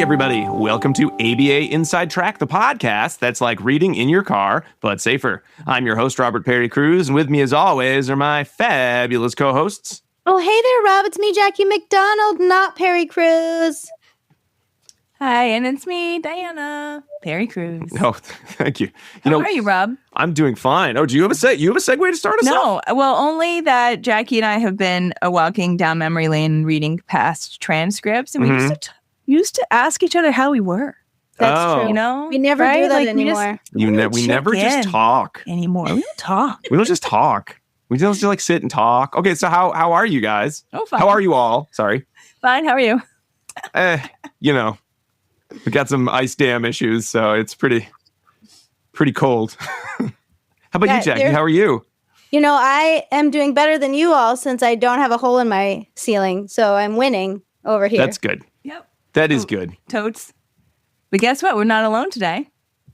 everybody. Welcome to ABA Inside Track, the podcast that's like reading in your car, but safer. I'm your host, Robert Perry Cruz, and with me, as always, are my fabulous co-hosts. Oh, hey there, Rob. It's me, Jackie McDonald, not Perry Cruz. Hi, and it's me, Diana Perry Cruz. Oh, thank you. How are you, Rob? I'm doing fine. Oh, do you have a segue to start us off? No, well, only that Jackie and I have been walking down memory lane, reading past transcripts, and we used to ask each other how we were. That's true. You know, we never do that anymore. We never just talk anymore. We don't talk. We don't just talk. We don't just like sit and talk. Okay, so how are you guys? Oh, fine. How are you all? Sorry. Fine. How are you? We got some ice dam issues, so it's pretty cold. How about you, Jackie? How are you? You know, I am doing better than you all since I don't have a hole in my ceiling, so I'm winning over here. That's good. Yep. That is good. Totes. But guess what? We're not alone today.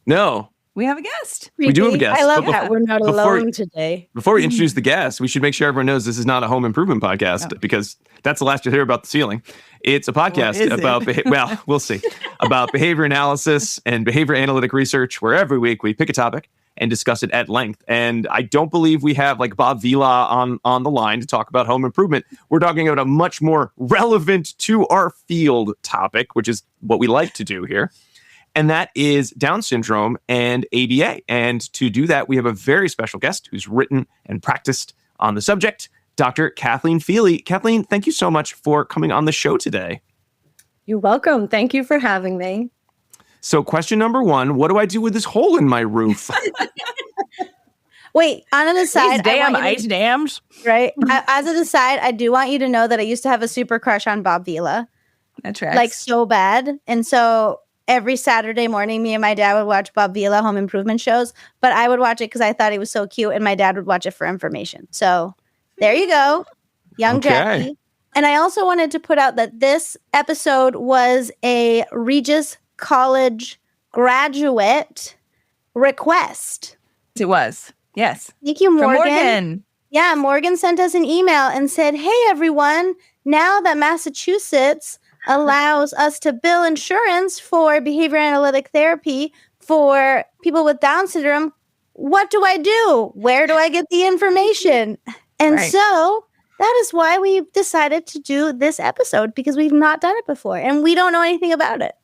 No. We have a guest. We do have a guest. I love that we're not alone today. Before we introduce the guest, we should make sure everyone knows this is not a home improvement podcast because that's the last you'll hear about the ceiling. It's a podcast about, we'll see, about behavior analysis and behavior analytic research, where every week we pick a topic and discuss it at length. And I don't believe we have like Bob Vila on the line to talk about home improvement. We're talking about a much more relevant to our field topic, which is what we like to do here. And that is Down syndrome and ABA. And to do that, we have a very special guest who's written and practiced on the subject, Dr. Kathleen Feeley. Kathleen, thank you so much for coming on the show today. You're welcome. Thank you for having me. So question number one, what do I do with this hole in my roof? Wait, on an aside, These damn ice dams. Right? As an aside, I do want you to know that I used to have a super crush on Bob Vila. That tracks. Like so bad. And so every Saturday morning, me and my dad would watch Bob Vila home improvement shows, but I would watch it because I thought he was so cute, and my dad would watch it for information. So there you go, young Jackie. And I also wanted to put out that this episode was a Regis College graduate request. It was, yes. Thank you, Morgan. From Morgan. Yeah, Morgan sent us an email and said, hey, everyone, now that Massachusetts allows us to bill insurance for behavior analytic therapy for people with Down syndrome, what do I do? Where do I get the information? And so that is why we decided to do this episode, because we've not done it before and we don't know anything about it.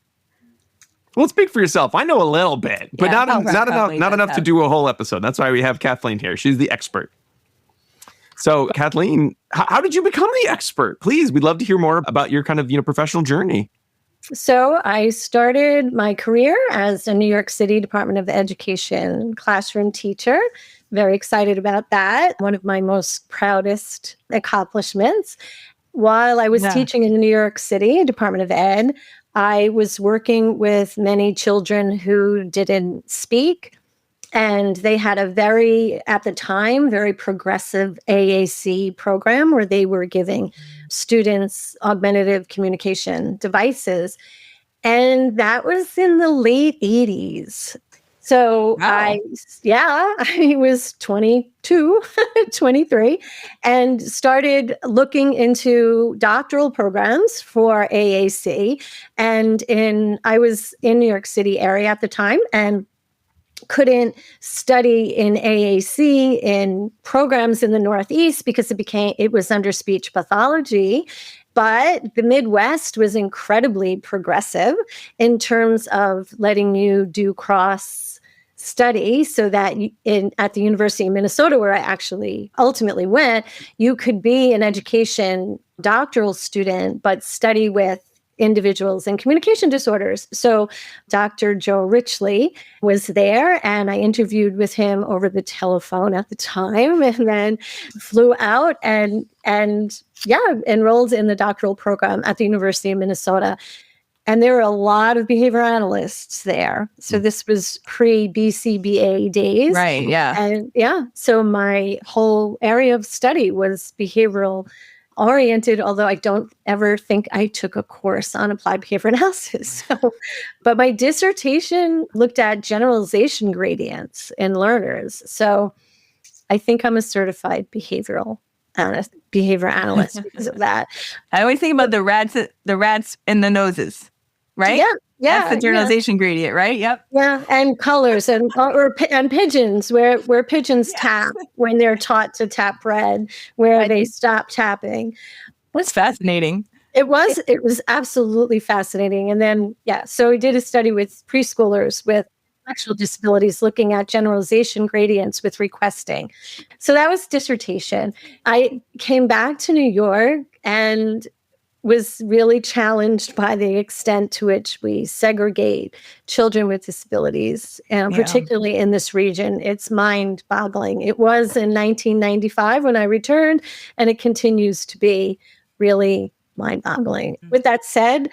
Well, speak for yourself. I know a little bit, but not enough to do a whole episode. That's why we have Kathleen here. She's the expert. So, Kathleen, how did you become the expert? Please, we'd love to hear more about your kind of professional journey. So I started my career as a New York City Department of Education classroom teacher. Very excited about that. One of my most proudest accomplishments. While I was teaching in New York City Department of Ed, I was working with many children who didn't speak. And they had a at the time, very progressive AAC program where they were giving students augmentative communication devices. And that was in the late 80s. So I was 22, 23, and started looking into doctoral programs for AAC. And I was in New York City area at the time, and couldn't study in AAC in programs in the Northeast because it was under speech pathology. But the Midwest was incredibly progressive in terms of letting you do cross study, so that at the University of Minnesota, where I actually ultimately went, you could be an education doctoral student, but study with individuals and communication disorders. So Dr. Joe Richley was there, and I interviewed with him over the telephone at the time, and then flew out and enrolled in the doctoral program at the University of Minnesota. And there were a lot of behavior analysts there. So this was pre-BCBA days. Right, yeah. And so my whole area of study was behavioral oriented, although I don't ever think I took a course on applied behavior analysis. But my dissertation looked at generalization gradients in learners. So I think I'm a certified behavior analyst because of that. I always think about the rats in the noses. right? Yeah. Yeah. That's the generalization gradient, right? Yep. Yeah. And colors and pigeons, where pigeons tap when they're taught to tap bread, where they stop tapping. What's fascinating. It was absolutely fascinating. And then, so we did a study with preschoolers with intellectual disabilities looking at generalization gradients with requesting. So that was dissertation. I came back to New York and was really challenged by the extent to which we segregate children with disabilities, and particularly in this region. It's mind-boggling. It was in 1995 when I returned, and it continues to be really mind-boggling. With that said,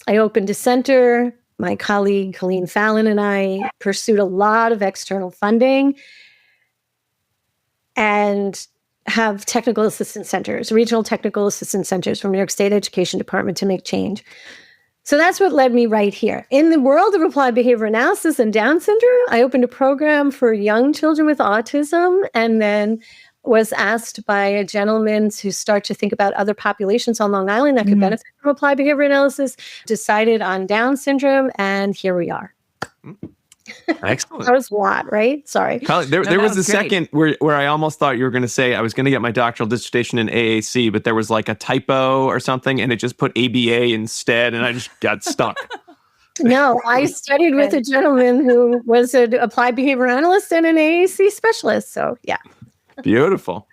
I opened a center. My colleague, Kathleen Feeley, and I pursued a lot of external funding and have technical assistance centers, regional technical assistance centers from New York State Education Department to make change. So that's what led me right here. In the world of applied behavior analysis and Down syndrome, I opened a program for young children with autism, and then was asked by a gentleman to start to think about other populations on Long Island that could benefit from applied behavior analysis, decided on Down syndrome, and here we are. Excellent. That was a lot, right? Sorry. There was a second where I almost thought you were going to say I was going to get my doctoral dissertation in AAC, but there was like a typo or something, and it just put ABA instead, and I just got stuck. No, I studied with a gentleman who was an applied behavior analyst and an AAC specialist. So, yeah. Beautiful.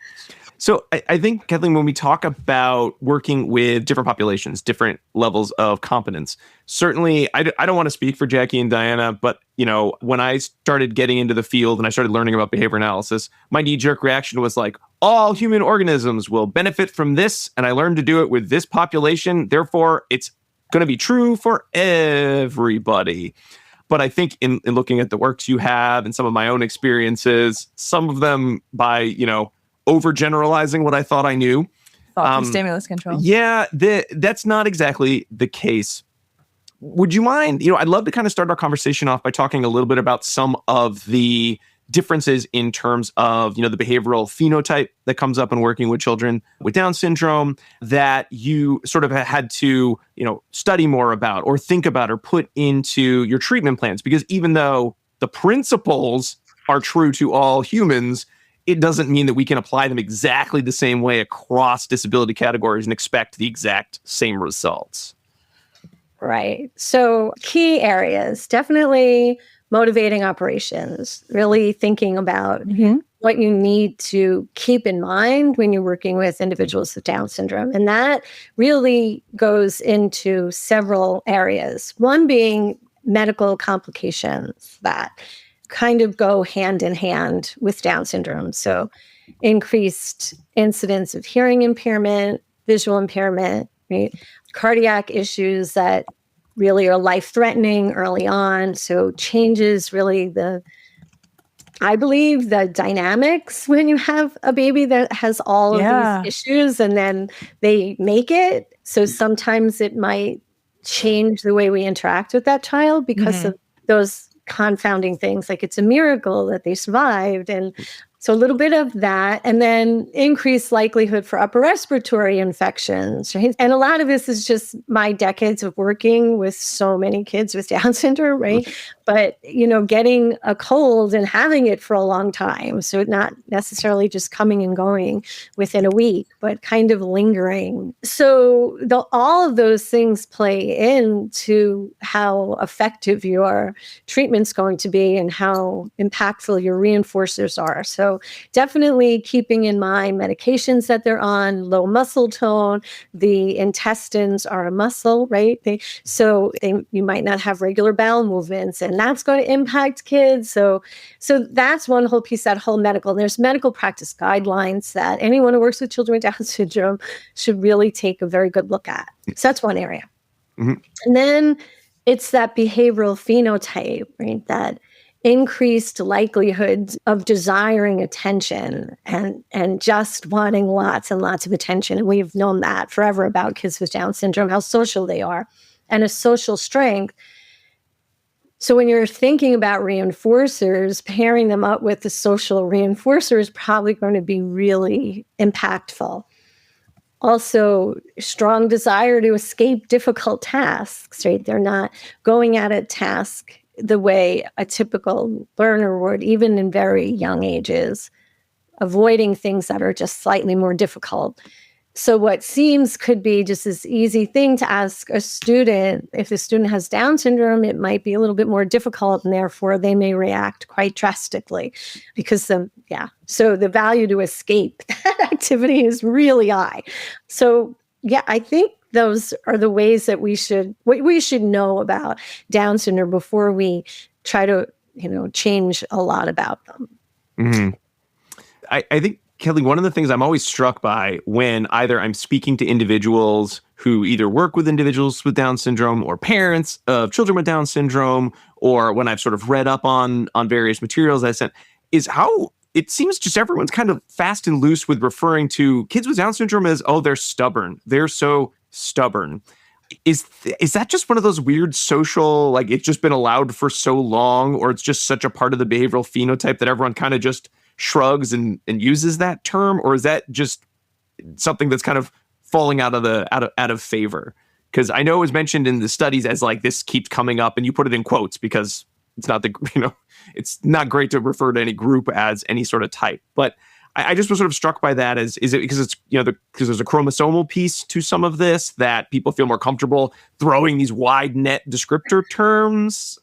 So I think, Kathleen, when we talk about working with different populations, different levels of competence, certainly I don't want to speak for Jackie and Diana, but when I started getting into the field and I started learning about behavior analysis, my knee-jerk reaction was like, all human organisms will benefit from this, and I learned to do it with this population. Therefore, it's going to be true for everybody. But I think in looking at the works you have and some of my own experiences, some of them by, overgeneralizing what I thought I knew. Stimulus control. Yeah, that's not exactly the case. Would you mind, I'd love to kind of start our conversation off by talking a little bit about some of the differences in terms of, the behavioral phenotype that comes up in working with children with Down syndrome that you sort of had to, study more about or think about or put into your treatment plans. Because even though the principles are true to all humans, it doesn't mean that we can apply them exactly the same way across disability categories and expect the exact same results. Right. So key areas, definitely motivating operations, really thinking about what you need to keep in mind when you're working with individuals with Down syndrome. And that really goes into several areas. One being medical complications that kind of go hand in hand with Down syndrome. So increased incidence of hearing impairment, visual impairment, right? Cardiac issues that really are life-threatening early on. So changes really I believe the dynamics when you have a baby that has all of these issues and then they make it. So sometimes it might change the way we interact with that child because of those confounding things, like it's a miracle that they survived. And so a little bit of that, and then increased likelihood for upper respiratory infections, right? And a lot of this is just my decades of working with so many kids with Down syndrome, right? But, getting a cold and having it for a long time. So not necessarily just coming and going within a week, but kind of lingering. So all of those things play into how effective your treatment's going to be and how impactful your reinforcers are. So definitely keeping in mind medications that they're on, low muscle tone, the intestines are a muscle, right? You might not have regular bowel movements, and that's going to impact kids. So that's one whole piece, that whole medical. And there's medical practice guidelines that anyone who works with children with Down syndrome should really take a very good look at. So that's one area. And then it's that behavioral phenotype, right? That increased likelihood of desiring attention and just wanting lots and lots of attention. And we've known that forever about kids with Down syndrome, how social they are, and a social strength. So when you're thinking about reinforcers, pairing them up with the social reinforcer is probably going to be really impactful. also strong desire to escape difficult tasks, right? They're not going at a task the way a typical learner would, even in very young ages, avoiding things that are just slightly more difficult. So what seems could be just this easy thing to ask a student, if the student has Down syndrome, it might be a little bit more difficult, and therefore they may react quite drastically because so the value to escape that activity is really high. So I think those are the ways that we should know about Down syndrome before we try to, change a lot about them. Mm-hmm. I think, Kelly, one of the things I'm always struck by when either I'm speaking to individuals who either work with individuals with Down syndrome or parents of children with Down syndrome, or when I've sort of read up on various materials I sent, is how it seems just everyone's kind of fast and loose with referring to kids with Down syndrome as, oh, they're stubborn. They're so stubborn. Is that just one of those weird social, like it's just been allowed for so long, or it's just such a part of the behavioral phenotype that everyone kind of just shrugs and uses that term, or is that just something that's kind of falling out of favor? Because I know it was mentioned in the studies as like this keeps coming up, and you put it in quotes because it's not it's not great to refer to any group as any sort of type. But I just was sort of struck by that. Is it because it's because there's a chromosomal piece to some of this that people feel more comfortable throwing these wide net descriptor terms?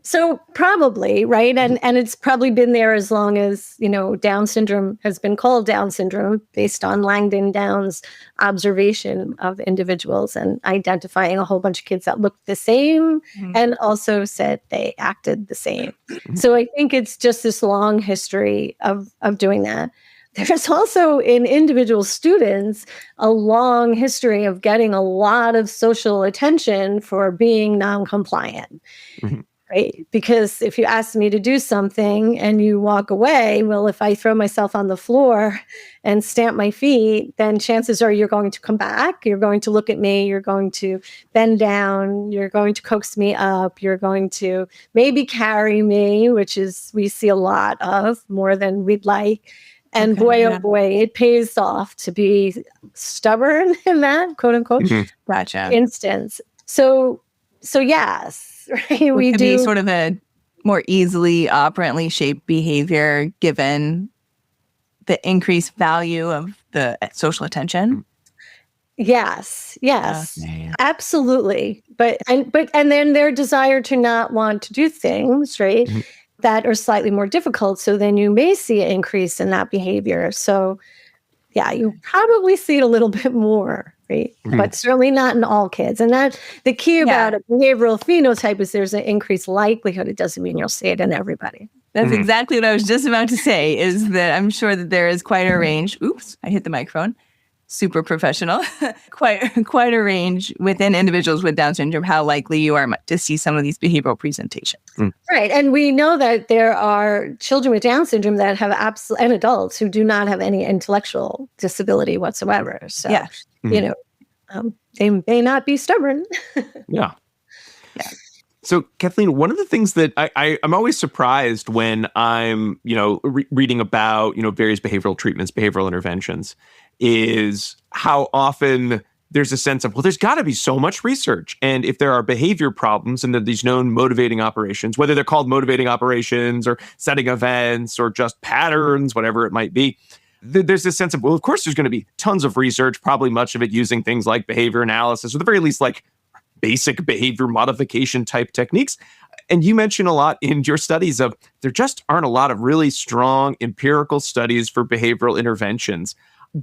So probably, right? And it's probably been there as long as, Down syndrome has been called Down syndrome based on Langdon Down's observation of individuals and identifying a whole bunch of kids that looked the same and also said they acted the same. So I think it's just this long history of doing that. There's also in individual students a long history of getting a lot of social attention for being non-compliant. Mm-hmm. Right? Because if you ask me to do something and you walk away, well, if I throw myself on the floor and stamp my feet, then chances are you're going to come back. You're going to look at me. You're going to bend down. You're going to coax me up. You're going to maybe carry me, which is we see a lot of, more than we'd like. And oh boy, it pays off to be stubborn in that quote unquote instance. So yes. Right, we could be sort of a more easily operantly shaped behavior given the increased value of the social attention. Yes, absolutely. But then their desire to not want to do things, right, that are slightly more difficult. So then you may see an increase in that behavior. So you probably see it a little bit more. Right. But certainly not in all kids. And that the key about a behavioral phenotype is there's an increased likelihood. It doesn't mean you'll see it in everybody. That's exactly what I was just about to say, is that I'm sure that there is quite a range. Oops, I hit the microphone. Super professional. quite a range within individuals with Down syndrome, how likely you are to see some of these behavioral presentations. Right. And we know that there are children with Down syndrome that have and adults who do not have any intellectual disability whatsoever. So, they may not be stubborn. Yeah. So, Kathleen, one of the things that I'm always surprised when I'm, reading about, various behavioral treatments, behavioral interventions, is how often there's a sense of, well, there's got to be so much research. And if there are behavior problems and there are these known motivating operations, whether they're called motivating operations or setting events or just patterns, whatever it might be, there's this sense of, well, of course, there's going to be tons of research, probably much of it using things like behavior analysis, or at the very least, like basic behavior modification type techniques. And you mentioned a lot in your studies of there just aren't a lot of really strong empirical studies for behavioral interventions.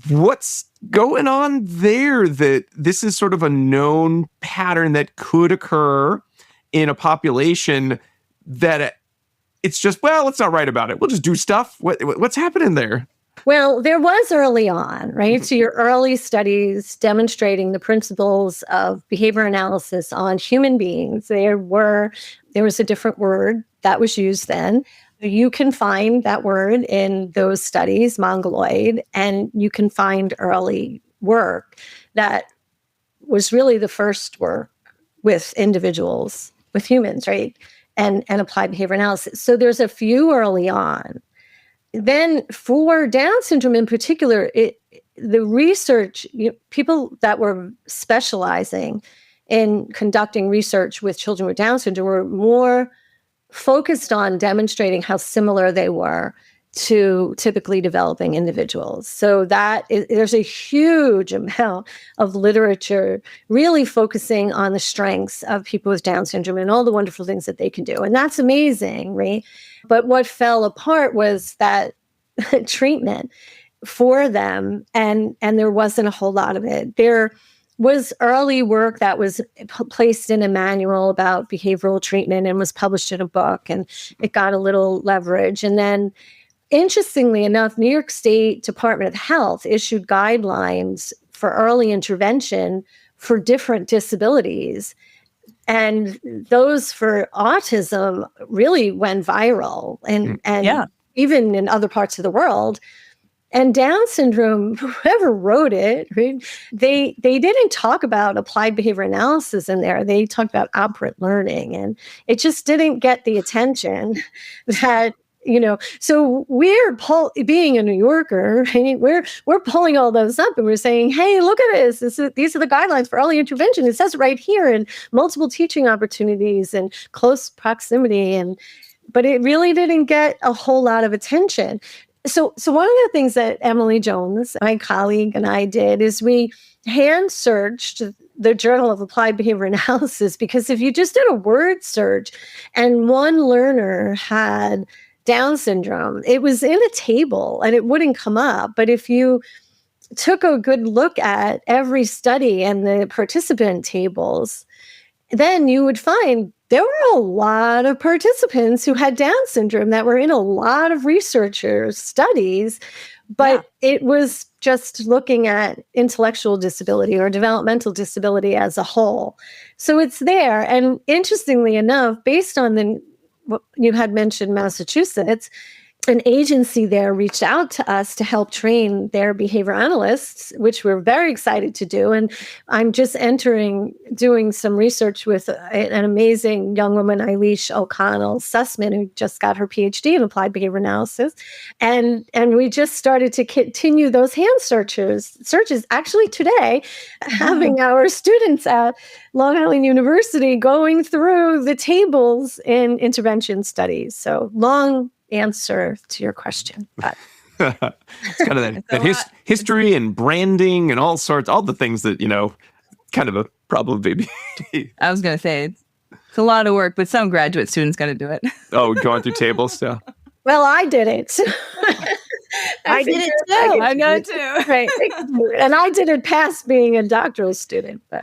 What's going on there that this is sort of a known pattern that could occur in a population that it's just, well, let's not write about it. We'll just do stuff. What's happening there? Well, there was early on, right? So your early studies demonstrating the principles of behavior analysis on human beings, there was a different word that was used then. You can find that word in those studies, mongoloid, and you can find early work that was really the first work with individuals, with humans, right? And applied behavior analysis. So there's a few early on. Then for Down syndrome in particular, the research, people that were specializing in conducting research with children with Down syndrome were more focused on demonstrating how similar they were to typically developing individuals. So there's a huge amount of literature really focusing on the strengths of people with Down syndrome and all the wonderful things that they can do. And that's amazing, right? But what fell apart was that treatment for them, and there wasn't a whole lot of it. There was early work that was placed in a manual about behavioral treatment and was published in a book, and it got a little leverage. And then, interestingly enough, New York State Department of Health issued guidelines for early intervention for different disabilities. And those for autism really went viral, and even in other parts of the world. And Down syndrome, whoever wrote it, right, they didn't talk about applied behavior analysis in there. They talked about operant learning, and it just didn't get the attention that, so we're being a New Yorker, right, we're pulling all those up and we're saying, hey, look at this. These are the guidelines for early intervention. It says right here, in multiple teaching opportunities and close proximity, but it really didn't get a whole lot of attention. So one of the things that Emily Jones, my colleague, and I did is we hand searched the Journal of Applied Behavior Analysis, because if you just did a word search and one learner had Down syndrome, it was in a table and it wouldn't come up. But if you took a good look at every study and the participant tables, then you would find there were a lot of participants who had Down syndrome that were in a lot of researchers' studies, but it was just looking at intellectual disability or developmental disability as a whole. So it's there. And interestingly enough, based on what you had mentioned, Massachusetts, an agency there reached out to us to help train their behavior analysts, which we're very excited to do. And I'm just doing some research with an amazing young woman, Eilish O'Connell Sussman, who just got her PhD in applied behavior analysis. And we just started to continue those hand searches actually today, having our students at Long Island University going through the tables in intervention studies. So long answer to your question. But it's kind of that history and branding and all the things that, kind of a problem, baby. I was going to say, it's a lot of work, but some graduate student's going to do it. Oh, going through tables? Yeah. Well, I did it. I did it too. I know it too. Right. And I didn't pass being a doctoral student. But.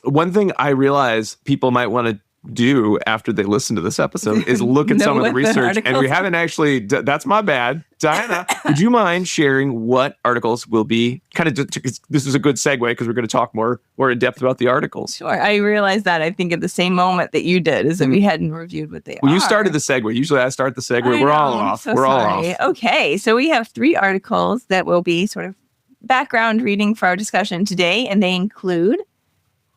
One thing I realize people might want to do after they listen to this episode is look at some of the research, and we haven't actually, that's my bad. Diana, would you mind sharing what articles will be this is a good segue because we're going to talk more in depth about the articles. Sure. I realized that, I think, at the same moment that you did, is that we hadn't reviewed what they are. Well, you started the segue. Usually I start the segue. We're all off. We're all off. Okay. So we have 3 articles that will be sort of background reading for our discussion today, and they include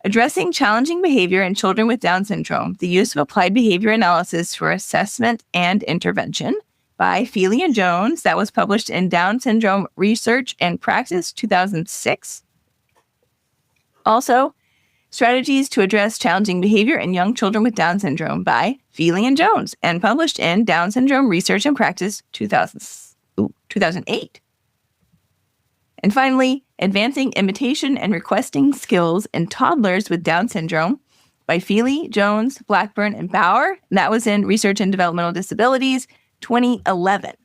Addressing Challenging Behavior in Children with Down Syndrome, the Use of Applied Behavior Analysis for Assessment and Intervention by Feeley and Jones. That was published in Down Syndrome Research and Practice 2006. Also, Strategies to Address Challenging Behavior in Young Children with Down Syndrome by Feeley and Jones, and published in Down Syndrome Research and Practice 2008. And finally, Advancing Imitation and Requesting Skills in Toddlers with Down Syndrome by Feeley, Jones, Blackburn, and Bauer. And that was in Research and Developmental Disabilities, 2011.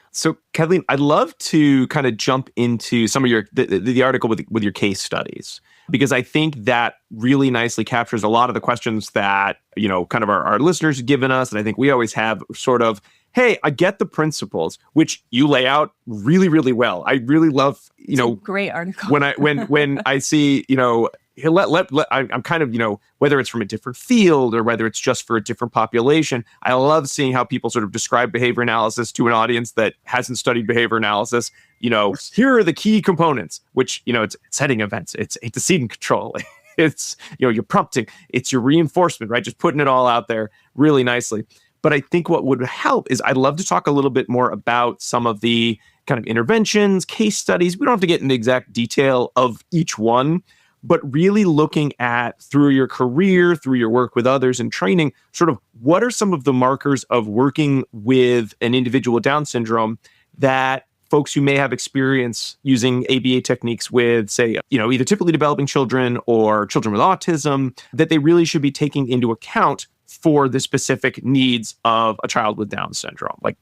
So, Kathleen, I'd love to kind of jump into some of the article with your case studies, because I think that really nicely captures a lot of the questions that, kind of our listeners have given us. And I think we always have sort of, hey, I get the principles, which you lay out really, really well. I really love, It's a great article. when I see, I'm kind of, whether it's from a different field or whether it's just for a different population, I love seeing how people sort of describe behavior analysis to an audience that hasn't studied behavior analysis. Here are the key components, which, it's setting events, it's antecedent control, it's, your prompting, it's your reinforcement, right? Just putting it all out there really nicely. But I think what would help is I'd love to talk a little bit more about some of the kind of interventions, case studies. We don't have to get into exact detail of each one, but really looking at, through your career, through your work with others and training, sort of what are some of the markers of working with an individual with Down syndrome that folks who may have experience using ABA techniques with, say, either typically developing children or children with autism, that they really should be taking into account for the specific needs of a child with Down syndrome? Like,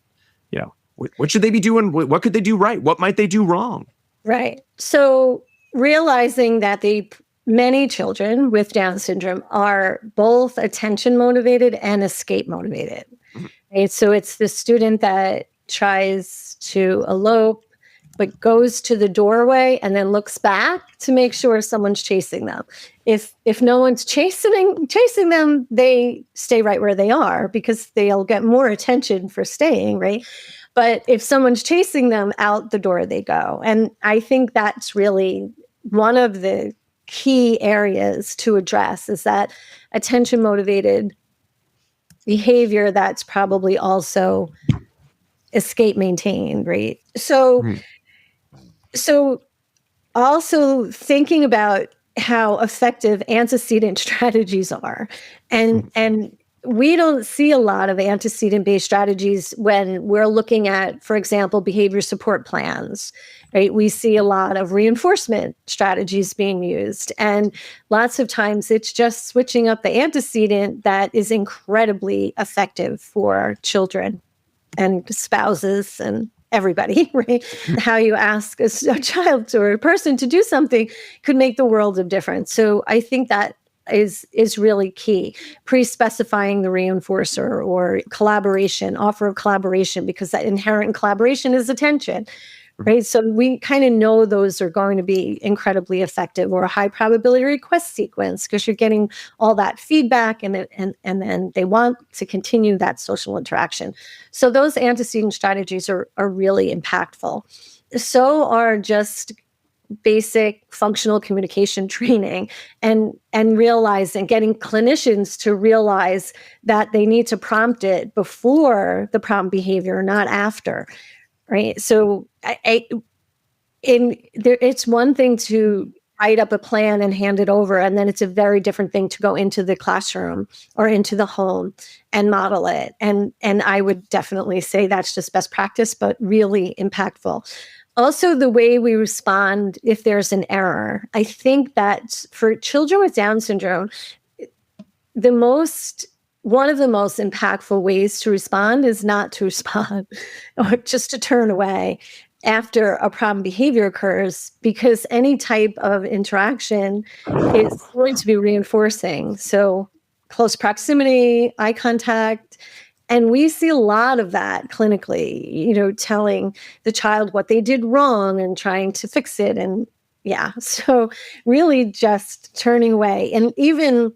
what should they be doing? What could they do right? What might they do wrong? Right. So realizing that many children with Down syndrome are both attention motivated and escape motivated. Mm-hmm. Right? So it's the student that tries to elope, but goes to the doorway and then looks back to make sure someone's chasing them. If no one's chasing them, they stay right where they are because they'll get more attention for staying, right? But if someone's chasing them, out the door they go. And I think that's really one of the key areas to address, is that attention motivated behavior that's probably also escape maintained, right? So also thinking about how effective antecedent strategies are. And we don't see a lot of antecedent-based strategies when we're looking at, for example, behavior support plans, right? We see a lot of reinforcement strategies being used. And lots of times it's just switching up the antecedent that is incredibly effective for children and spouses and everybody, right? How you ask a child or a person to do something could make the world of difference. So I think that is really key. Pre-specifying the reinforcer or collaboration, offer of collaboration, because that inherent in collaboration is attention, right? So we kind of know those are going to be incredibly effective, or a high probability request sequence, because you're getting all that feedback and then they want to continue that social interaction. So those antecedent strategies are really impactful. So are just basic functional communication training and realizing, getting clinicians to realize that they need to prompt it before the prompt behavior, not after, right? So it's one thing to write up a plan and hand it over, and then it's a very different thing to go into the classroom or into the home and model it. And I would definitely say that's just best practice, but really impactful. Also, the way we respond if there's an error. I think that for children with Down syndrome, one of the most impactful ways to respond is not to respond or just to turn away after a problem behavior occurs, because any type of interaction is going to be reinforcing. So close proximity, eye contact. And we see a lot of that clinically, telling the child what they did wrong and trying to fix it. And so really just turning away. And even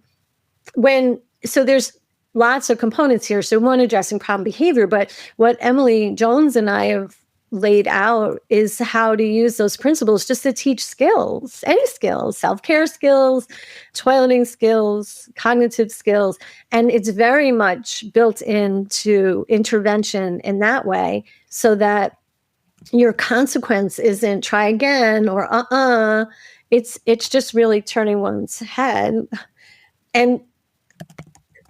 so there's lots of components here. So one, addressing problem behavior, but what Emily Jones and I have laid out is how to use those principles just to teach skills, any skills, self-care skills, toileting skills, cognitive skills. And it's very much built into intervention in that way, so that your consequence isn't try again or It's just really turning one's head. And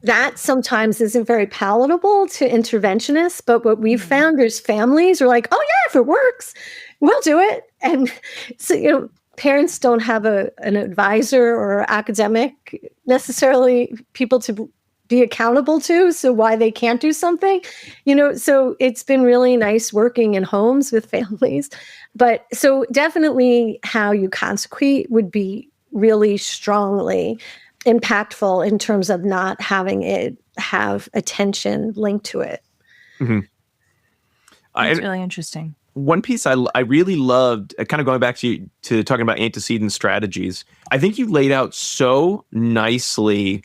that sometimes isn't very palatable to interventionists, but what we've found is families are like, oh yeah, if it works, we'll do it. And so, parents don't have an advisor or academic necessarily people to be accountable to, so why they can't do something, so it's been really nice working in homes with families. But so definitely how you consequate would be really strongly impactful in terms of not having it have attention linked to it. Mm-hmm. That's really interesting. One piece I really loved, kind of going back to talking about antecedent strategies, I think you laid out so nicely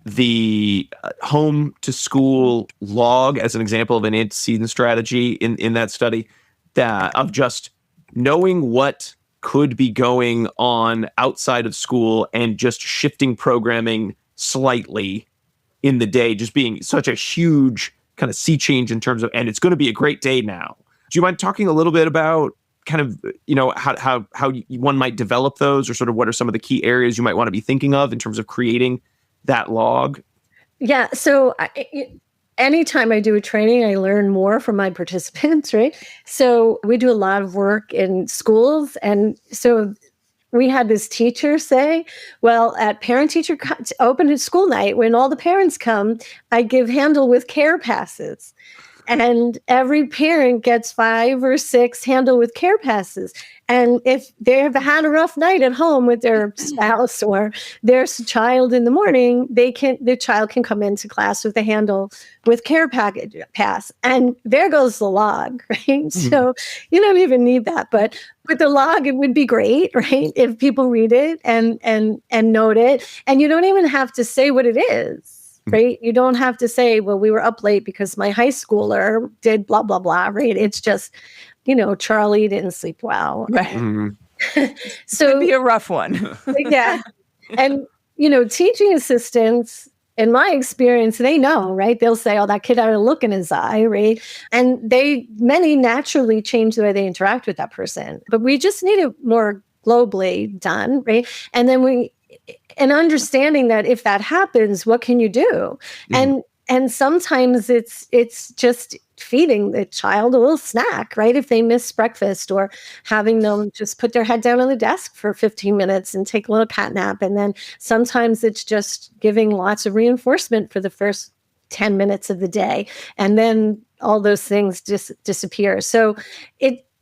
the home to school log as an example of an antecedent strategy in that study, that of just knowing what could be going on outside of school and just shifting programming slightly in the day, just being such a huge kind of sea change in terms of, and it's going to be a great day now. Do you mind talking a little bit about kind of, how one might develop those, or sort of what are some of the key areas you might want to be thinking of in terms of creating that log? Yeah. So anytime I do a training, I learn more from my participants, right? So we do a lot of work in schools. And so we had this teacher say, well, at parent-teacher open school night, when all the parents come, I give handle with care passes. And every parent gets 5 or 6 handle with care passes. And if they have had a rough night at home with their spouse or their child in the morning, the child can come into class with a handle with care pass. And there goes the log, right? Mm-hmm. So you don't even need that. But with the log, it would be great, right? If people read it and note it. And you don't even have to say what it is. Right? You don't have to say, well, we were up late because my high schooler did blah, blah, blah, right? It's just, Charlie didn't sleep well. Right. Mm-hmm. So it'd be a rough one. Yeah. And, teaching assistants, in my experience, they know, right? They'll say, oh, that kid had a look in his eye, right? And many naturally change the way they interact with that person. But we just need it more globally done, right? And then and understanding that if that happens, what can you do? Mm-hmm. And sometimes it's just feeding the child a little snack, right? If they miss breakfast, or having them just put their head down on the desk for 15 minutes and take a little cat nap. And then sometimes it's just giving lots of reinforcement for the first 10 minutes of the day. And then all those things just disappear. So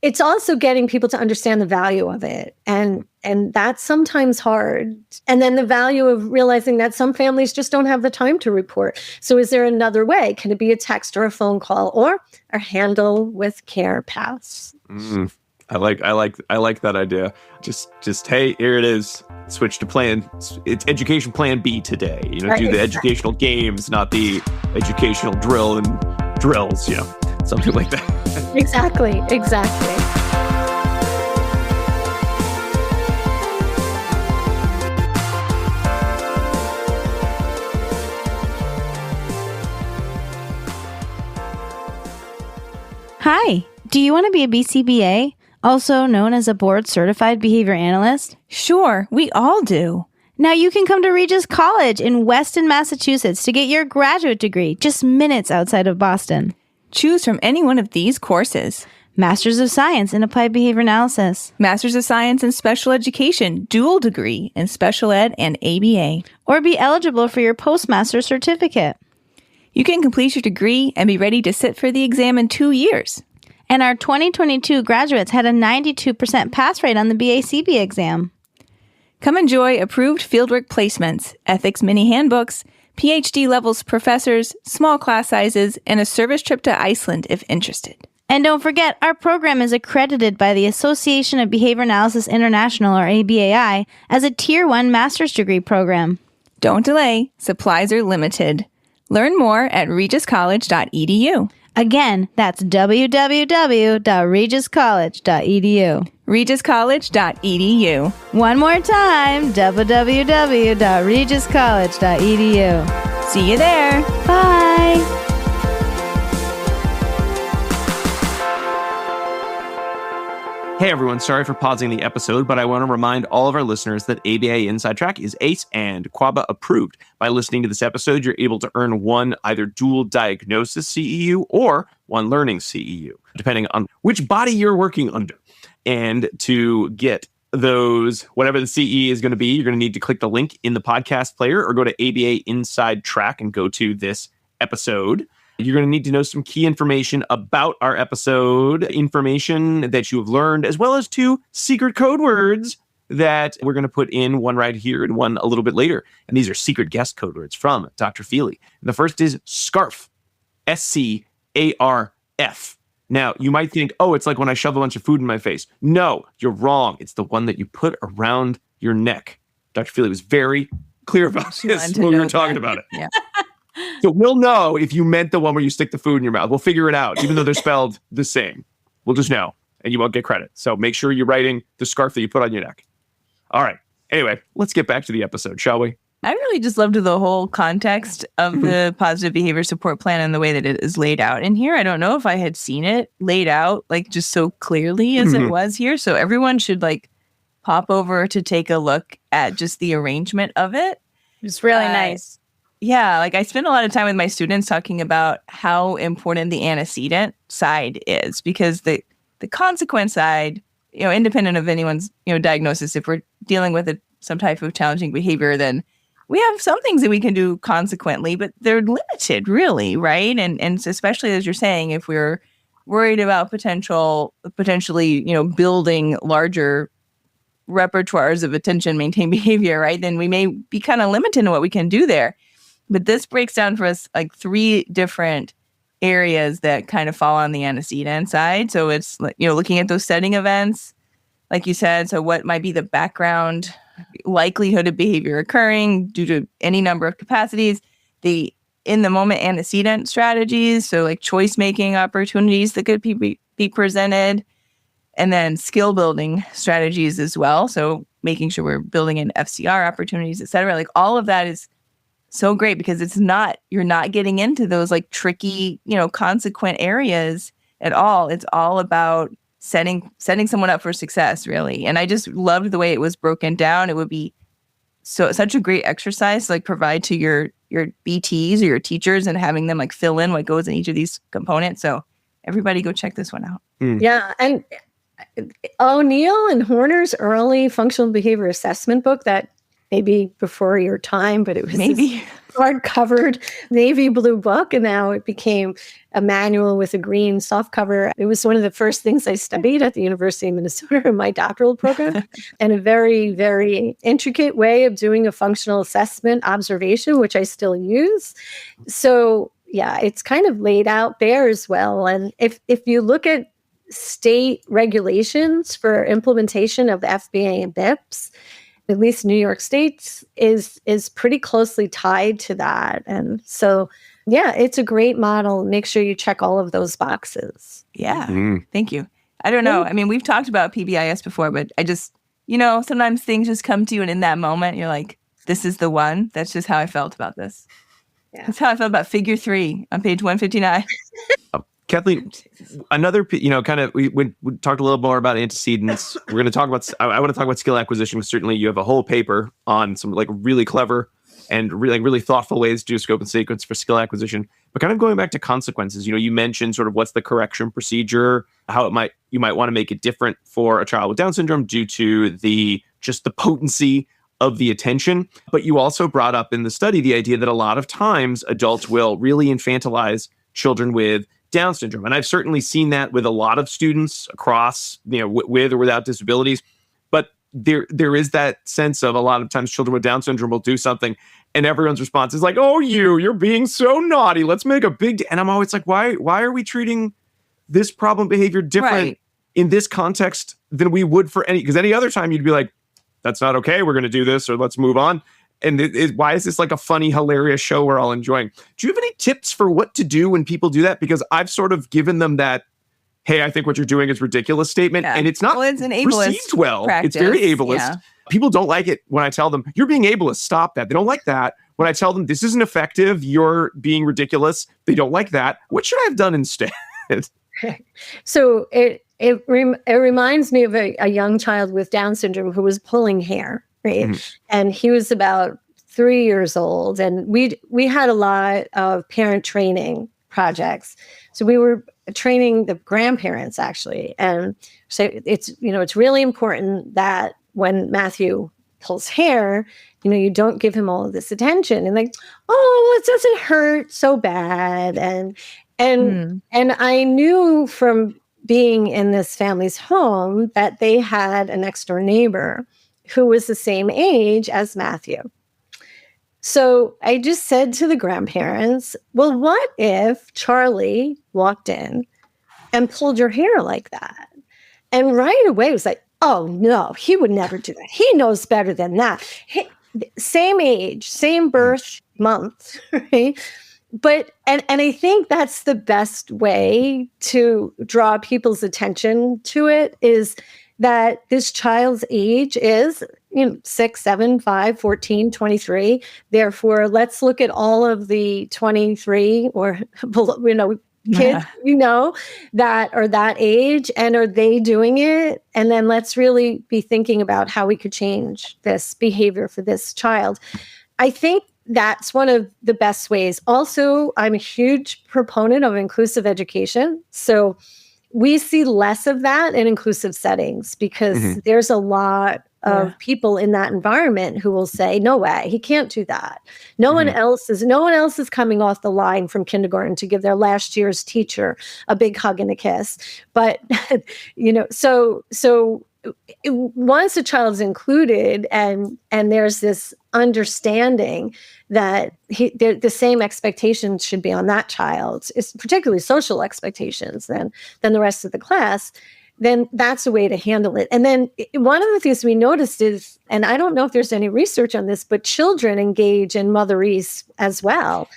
it's also getting people to understand the value of it. And that's sometimes hard. And then the value of realizing that some families just don't have the time to report. So is there another way? Can it be a text or a phone call or a handle with care pass? I like that idea. Just hey, here it is. Switch to it's education plan B today. Right, do the educational games, not the educational drills, something like that. Exactly. Hi, do you want to be a BCBA, also known as a board-certified behavior analyst? Sure, we all do. Now you can come to Regis College in Weston, Massachusetts to get your graduate degree, just minutes outside of Boston. Choose from any one of these courses. Masters of Science in Applied Behavior Analysis. Masters of Science in Special Education, dual degree in Special Ed and ABA. Or be eligible for your postmaster certificate. You can complete your degree and be ready to sit for the exam in 2 years. And our 2022 graduates had a 92% pass rate on the BACB exam. Come enjoy approved fieldwork placements, ethics mini handbooks, PhD levels professors, small class sizes, and a service trip to Iceland if interested. And don't forget, our program is accredited by the Association of Behavior Analysis International, or ABAI, as a Tier 1 master's degree program. Don't delay. Supplies are limited. Learn more at regiscollege.edu. Again, that's www.regiscollege.edu. regiscollege.edu. One more time, www.regiscollege.edu. See you there. Bye. Hey everyone, sorry for pausing the episode, but I want to remind all of our listeners that ABA Inside Track is ACE and QABA approved. By listening to this episode, you're able to earn one either dual diagnosis CEU or one learning CEU, depending on which body you're working under. And to get those, whatever the CE is going to be, you're going to need to click the link in the podcast player or go to ABA Inside Track and go to this episode. You're going to need to know some key information about our episode, information that you have learned, as well as 2 secret code words that we're going to put in, one right here and one a little bit later. And these are secret guest code words from Dr. Feeley. And the first is SCARF, SCARF. Now, you might think, oh, it's like when I shove a bunch of food in my face. No, you're wrong. It's the one that you put around your neck. Dr. Feeley was very clear about this when we were talking about it. Yeah. So we'll know if you meant the one where you stick the food in your mouth. We'll figure it out, even though they're spelled the same. We'll just know, and you won't get credit. So make sure you're writing the scarf that you put on your neck. All right. Anyway, let's get back to the episode, shall we? I really just loved the whole context of the positive behavior support plan and the way that it is laid out in here. I don't know if I had seen it laid out like just so clearly as it was here. So everyone should like pop over to take a look at just the arrangement of it. It's really nice. Yeah, like I spend a lot of time with my students talking about how important the antecedent side is, because the consequence side, independent of anyone's, diagnosis, if we're dealing with some type of challenging behavior, then we have some things that we can do consequently, but they're limited, really, right? And especially as you're saying, if we're worried about potentially, building larger repertoires of attention maintain behavior, right? Then we may be kind of limited in what we can do there. But this breaks down for us like 3 different areas that kind of fall on the antecedent side. So it's looking at those setting events, like you said. So what might be the background likelihood of behavior occurring due to any number of capacities, the in the moment antecedent strategies, so like choice making opportunities that could be presented, and then skill building strategies as well. So making sure we're building in FCR opportunities, et cetera. Like all of that is so great, because you're not getting into those like tricky, consequent areas at all. It's all about setting someone up for success, really. And I just loved the way it was broken down. It would be such a great exercise to like provide to your BTs or your teachers, and having them like fill in what goes in each of these components. So everybody go check this one out. Yeah. And O'Neill and Horner's early functional behavior assessment book, that maybe before your time, but it was maybe hard-covered navy blue book, and now it became a manual with a green softcover. It was one of the first things I studied at the University of Minnesota in my doctoral program, and a very, very intricate way of doing a functional assessment observation, which I still use. So yeah, it's kind of laid out there as well. And if you look at state regulations for implementation of the FBA and BIPs, at least New York State is pretty closely tied to that. And so, yeah, it's a great model. Make sure you check all of those boxes. Yeah. Thank you. I don't know. I mean, we've talked about PBIS before, but I just, sometimes things just come to you, and in that moment, you're like, this is the one. That's just how I felt about this. Yeah. That's how I felt about figure 3 on page 159. Kathleen, another, kind of, we talked a little more about antecedents. We're going to talk about, I want to talk about skill acquisition, because certainly you have a whole paper on some like really clever and really thoughtful ways to do scope and sequence for skill acquisition. But kind of going back to consequences, you mentioned sort of what's the correction procedure, how you might want to make it different for a child with Down syndrome due to the potency of the attention. But you also brought up in the study the idea that a lot of times adults will really infantilize children with Down syndrome. And I've certainly seen that with a lot of students across, with or without disabilities. But there is that sense of a lot of times children with Down syndrome will do something and everyone's response is like, oh, you're being so naughty. Let's make a big And I'm always like, why are we treating this problem behavior different in this context than we would for because any other time you'd be like, that's not okay. We're going to do this, or let's move on. And why is this like a funny, hilarious show we're all enjoying? Do you have any tips for what to do when people do that? Because I've sort of given them that, hey, I think what you're doing is ridiculous statement. Yeah. And it's not it's an ableist received well. Practice. It's very ableist. Yeah. People don't like it when I tell them, you're being ableist. Stop that. They don't like that. When I tell them, this isn't effective, you're being ridiculous, they don't like that. What should I have done instead? So it reminds me of a young child with Down syndrome who was pulling hair. Right. Mm-hmm. And he was about 3 years old, and we had a lot of parent training projects. So we were training the grandparents actually. And so it's really important that when Matthew pulls hair, you don't give him all of this attention and like, oh, it doesn't hurt so bad. And I knew from being in this family's home that they had a next door neighbor who was the same age as Matthew. So I just said to the grandparents, well, what if Charlie walked in and pulled your hair like that? And right away it was like, oh no, he would never do that. He knows better than that. Same age, same birth month, right? But, and I think that's the best way to draw people's attention to it, is that this child's age is 6, 7, 5, 14, 23. Therefore, let's look at all of the 23 or kids, that are that age, and are they doing it? And then let's really be thinking about how we could change this behavior for this child. I think that's one of the best ways. Also, I'm a huge proponent of inclusive education. So we see less of that in inclusive settings because there's a lot of people in that environment who will say, no way, he can't do that. No one else is coming off the line from kindergarten to give their last year's teacher a big hug and a kiss. But, so once a child's included and there's this understanding that the same expectations should be on that child, it's particularly social expectations than the rest of the class, then that's a way to handle it. And then one of the things we noticed is, and I don't know if there's any research on this, but children engage in motherese as well.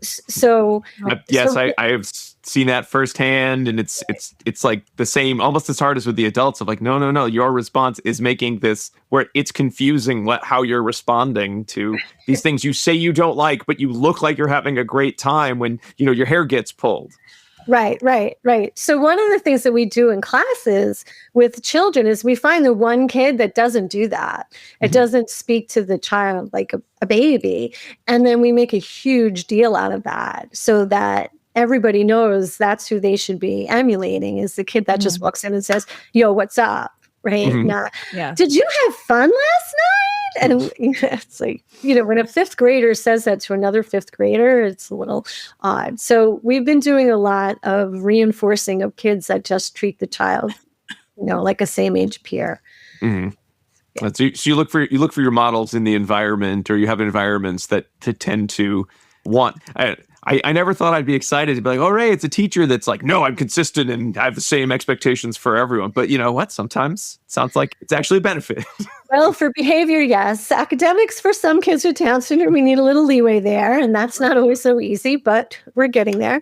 So yes, I have seen that firsthand, and it's like the same, almost as hard as with the adults of like, no, your response is making this where it's confusing how you're responding to these things you say you don't like, but you look like you're having a great time when your hair gets pulled. Right. So one of the things that we do in classes with children is we find the one kid that doesn't do that. It doesn't speak to the child like a baby. And then we make a huge deal out of that so that everybody knows that's who they should be emulating, is the kid that just walks in and says, yo, what's up? Right? Did you have fun last night? And it's like, when a fifth grader says that to another fifth grader, it's a little odd. So we've been doing a lot of reinforcing of kids that just treat the child, like a same age peer. So you look for your models in the environment, or you have environments that tend to want. I never thought I'd be excited to be like, oh, Ray, it's a teacher that's like, no, I'm consistent and I have the same expectations for everyone. But you know what? Sometimes it sounds like it's actually a benefit. Well, for behavior, yes. Academics, for some kids with Down syndrome, we need a little leeway there. And that's not always so easy, but we're getting there.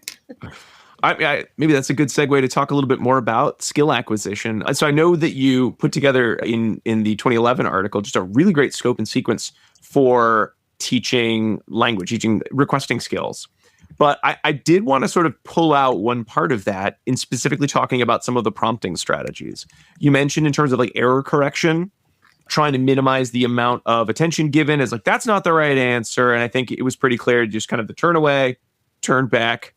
Maybe that's a good segue to talk a little bit more about skill acquisition. So I know that you put together in the 2011 article just a really great scope and sequence for teaching language, teaching requesting skills. But I did want to sort of pull out one part of that in specifically talking about some of the prompting strategies. You mentioned in terms of like error correction, trying to minimize the amount of attention given as like, that's not the right answer. And I think it was pretty clear, just kind of the turn away, turn back,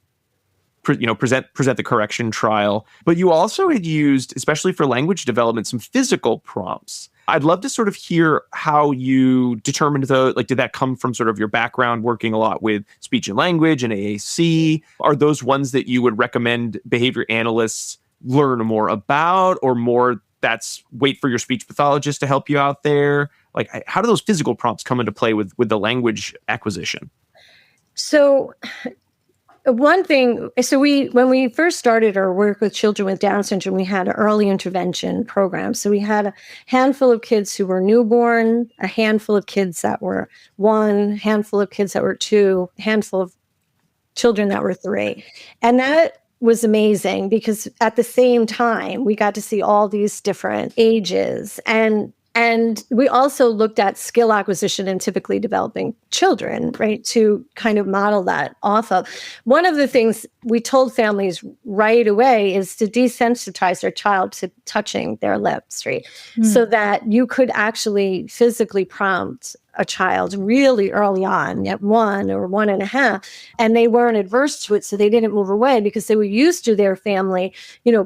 present the correction trial. But you also had used, especially for language development, some physical prompts. I'd love to sort of hear how you determined did that come from sort of your background working a lot with speech and language and AAC? Are those ones that you would recommend behavior analysts learn more about, or more that's wait for your speech pathologist to help you out there? Like, how do those physical prompts come into play with the language acquisition? So one thing, when we first started our work with children with Down syndrome, we had an early intervention program. So we had a handful of kids who were newborn, a handful of kids that were 1, handful of kids that were 2, handful of children that were 3. And that was amazing because at the same time, we got to see all these different ages. And we also looked at skill acquisition in typically developing children, right, to kind of model that off of. One of the things we told families right away is to desensitize their child to touching their lips, right, so that you could actually physically prompt a child really early on at 1 or 1.5, and they weren't adverse to it, so they didn't move away because they were used to their family,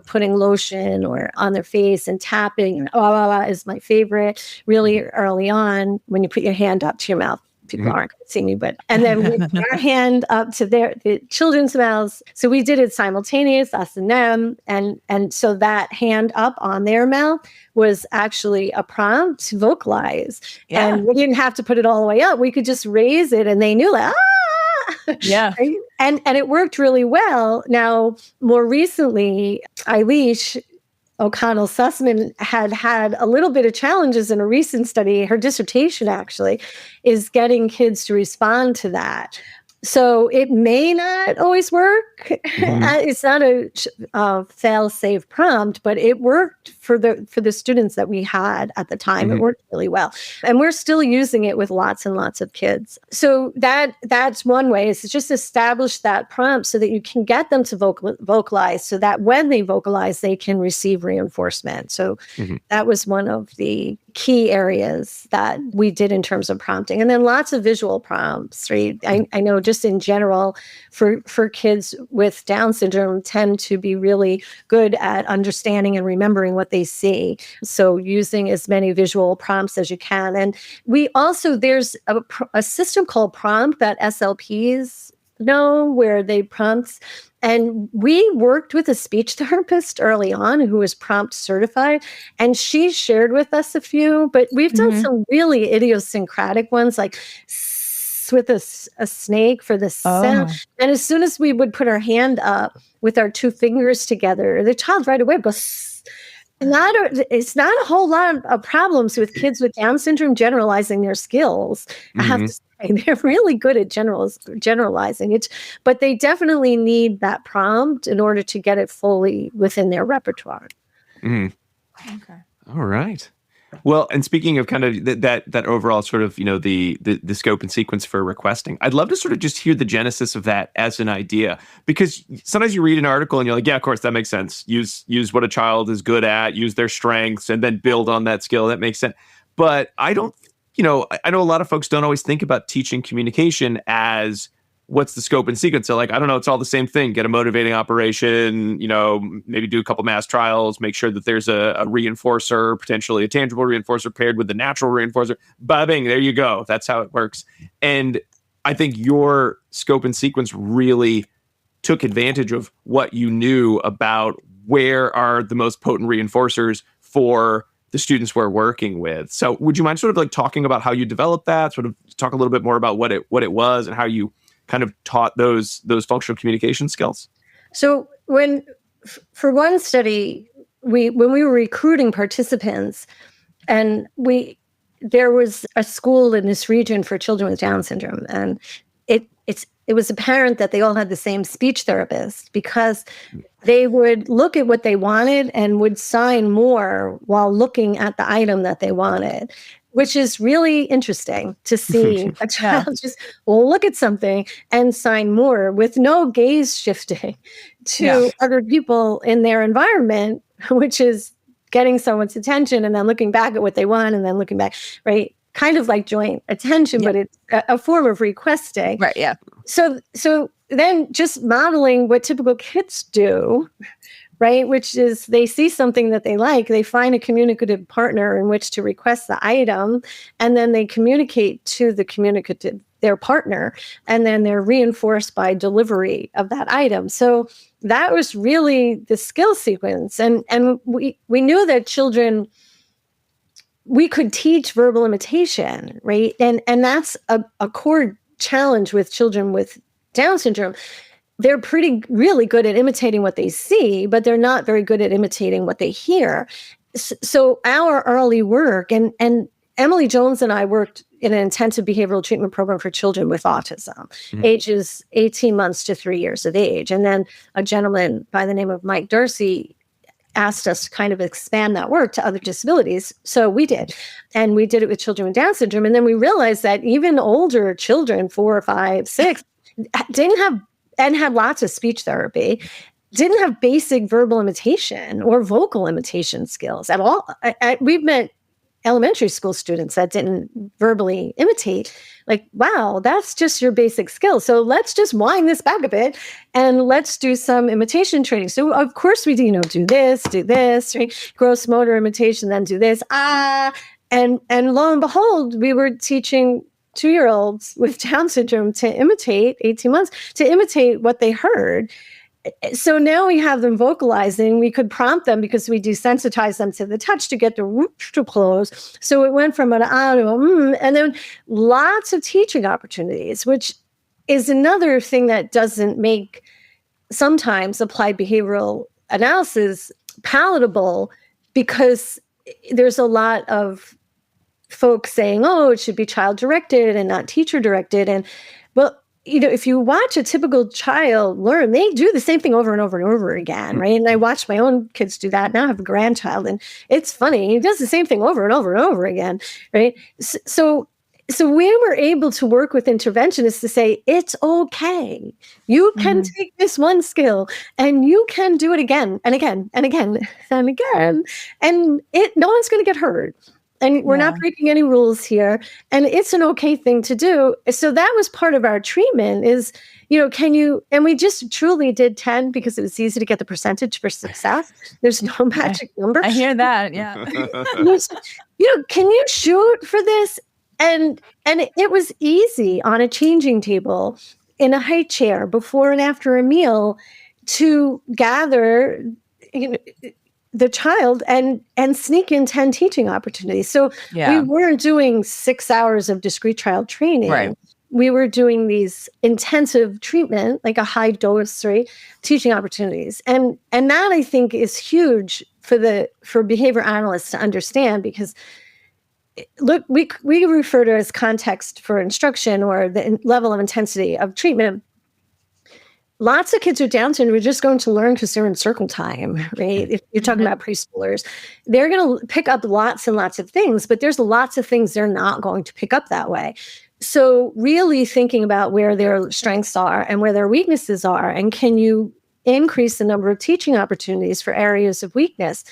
putting lotion or on their face and tapping. Is my favorite really early on when you put your hand up to your mouth. People aren't going to see me, and then with our hand up to the children's mouths. So we did it simultaneous, us and them. And so that hand up on their mouth was actually a prompt to vocalize. Yeah. And we didn't have to put it all the way up. We could just raise it and they knew like, ah! Yeah. And it worked really well. Now, more recently, Eilish O'Connell Sussman had a little bit of challenges in a recent study. Her dissertation actually is getting kids to respond to that. So it may not always work. It's not a fail-safe prompt, but it worked for the students that we had at the time. It worked really well, and we're still using it with lots and lots of kids. So that's one way, is to just establish that prompt so that you can get them to vocalize, so that when they vocalize, they can receive reinforcement. So that was one of the key areas that we did in terms of prompting. And then lots of visual prompts, right? I know just in general for kids with Down syndrome tend to be really good at understanding and remembering what they see. So using as many visual prompts as you can. And we also, there's a system called Prompt that SLPs know, where they prompt. And we worked with a speech therapist early on who was prompt certified, and she shared with us a few, but we've done some really idiosyncratic ones, like with a snake for the sound. And as soon as we would put our hand up with our two fingers together, the child right away would go, it's not a whole lot of problems with kids with Down syndrome generalizing their skills. I have to say, they're really good at generalizing it, but they definitely need that prompt in order to get it fully within their repertoire. Okay. All right. Well, and speaking of kind of that overall sort of, the scope and sequence for requesting, I'd love to sort of just hear the genesis of that as an idea, because sometimes you read an article and you're like, yeah, of course, that makes sense. Use what a child is good at, use their strengths, and then build on that skill. That makes sense. But I know a lot of folks don't always think about teaching communication as what's the scope and sequence. So like, I don't know, it's all the same thing. Get a motivating operation, maybe do a couple mass trials, make sure that there's a reinforcer, potentially a tangible reinforcer paired with the natural reinforcer. Bing, there you go. That's how it works. And I think your scope and sequence really took advantage of what you knew about where are the most potent reinforcers for the students we're working with. So would you mind sort of like talking about how you developed that, sort of talk a little bit more about what it was and how you kind of taught those functional communication skills? So for one study, when we were recruiting participants, and there was a school in this region for children with Down syndrome, and it was apparent that they all had the same speech therapist, because they would look at what they wanted and would sign more while looking at the item that they wanted, which is really interesting to see a child just look at something and sign more with no gaze shifting to other people in their environment, which is getting someone's attention and then looking back at what they want and then looking back, right? Kind of like joint attention, but it's a form of requesting. Right, yeah. So then just modeling what typical kids do, right? Which is they see something that they like, they find a communicative partner in which to request the item, and then they communicate to their partner, and then they're reinforced by delivery of that item. So that was really the skill sequence. And we knew that children, we could teach verbal imitation, right? And that's a core challenge with children with Down syndrome. They're really good at imitating what they see, but they're not very good at imitating what they hear. So our early work, and Emily Jones and I worked in an intensive behavioral treatment program for children with autism, ages 18 months to 3 years of age. And then a gentleman by the name of Mike Darcy asked us to kind of expand that work to other disabilities. So we did. And we did it with children with Down syndrome. And then we realized that even older children, 4, 5, 6, didn't have, and had lots of speech therapy, didn't have basic verbal imitation or vocal imitation skills at all. We've met elementary school students that didn't verbally imitate. Like, wow, that's just your basic skill. So let's just wind this back a bit and let's do some imitation training. So of course we do this, right? Gross motor imitation, then do this, and lo and behold, we were teaching 2-year-olds with Down syndrome to imitate, 18 months, to imitate what they heard. So now we have them vocalizing. We could prompt them because we desensitize them to the touch to get the roots to close. So it went from an ah to a and then lots of teaching opportunities, which is another thing that doesn't make sometimes applied behavioral analysis palatable, because there's a lot of folks saying, oh, it should be child-directed and not teacher-directed. And well, if you watch a typical child learn, they do the same thing over and over and over again, right? And I watch my own kids do that. Now I have a grandchild, and it's funny. He does the same thing over and over and over again, right? So we were able to work with interventionists to say, it's okay. You can take this one skill and you can do it again and again and again and again. And no one's going to get hurt. And we're not breaking any rules here. And it's an okay thing to do. So that was part of our treatment is, and we just truly did 10 because it was easy to get the percentage for success. There's no magic number. I hear that. Yeah. Can you shoot for this? And it was easy on a changing table in a high chair before and after a meal to gather, the child and sneak in 10 teaching opportunities. So we weren't doing 6 hours of discrete child training. Right. We were doing these intensive treatment, like a high dose, right, teaching opportunities. And that I think is huge for behavior analysts to understand, because look, we refer to it as context for instruction or the level of intensity of treatment. Lots of kids with Down syndrome are just going to learn because they're in circle time, right? If you're talking about preschoolers, they're going to pick up lots and lots of things, but there's lots of things they're not going to pick up that way. So really thinking about where their strengths are and where their weaknesses are, and can you increase the number of teaching opportunities for areas of weakness?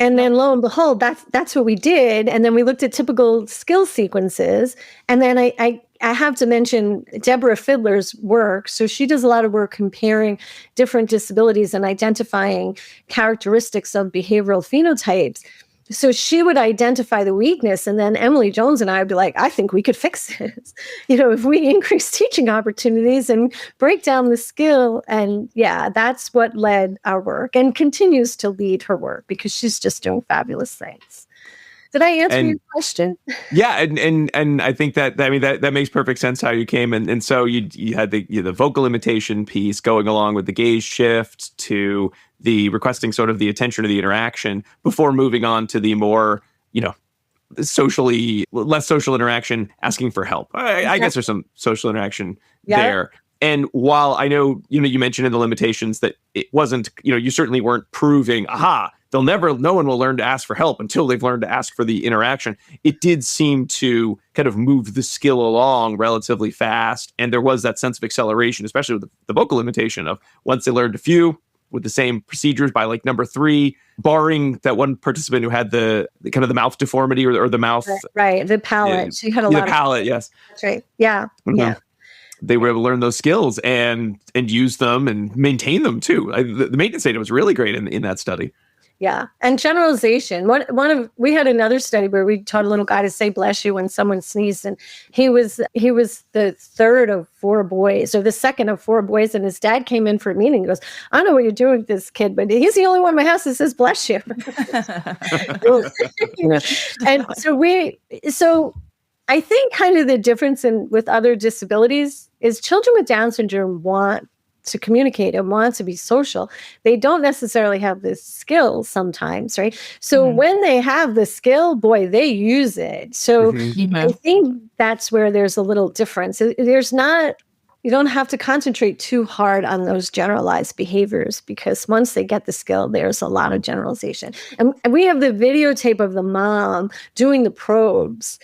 And then lo and behold, that's what we did. And then we looked at typical skill sequences. And then I have to mention Deborah Fiddler's work. So she does a lot of work comparing different disabilities and identifying characteristics of behavioral phenotypes. So she would identify the weakness, and then Emily Jones and I would be like, I think we could fix this. If we increase teaching opportunities and break down the skill. And that's what led our work and continues to lead her work, because she's just doing fabulous things. Did I answer your question? Yeah, and I think that makes perfect sense how you came, and so you had the vocal imitation piece going along with the gaze shift to the requesting sort of the attention or the interaction before moving on to the more less social interaction, asking for help. I guess there's some social interaction there. And while I know you mentioned in the limitations that it wasn't you certainly weren't proving no one will learn to ask for help until they've learned to ask for the interaction. It did seem to kind of move the skill along relatively fast. And there was that sense of acceleration, especially with the vocal imitation of once they learned a few with the same procedures by like number 3, barring that one participant who had the kind of the mouth deformity or the mouth. Right. The palate. She had a lot of palate. Yes. That's right. Yeah. Mm-hmm. Yeah. They were able to learn those skills and use them and maintain them too. The maintenance data was really great in that study. Yeah. And generalization. We had another study where we taught a little guy to say bless you when someone sneezed, and he was the third of 4 boys, or the second of 4 boys, and his dad came in for a meeting and goes, I don't know what you're doing with this kid, but he's the only one in my house that says bless you. And so I think kind of the difference with other disabilities is children with Down syndrome want to communicate and want to be social. They don't necessarily have the skills sometimes, right? So when they have the skill, boy, they use it. So I think that's where there's a little difference. You don't have to concentrate too hard on those generalized behaviors, because once they get the skill, there's a lot of generalization. And we have the videotape of the mom doing the probes.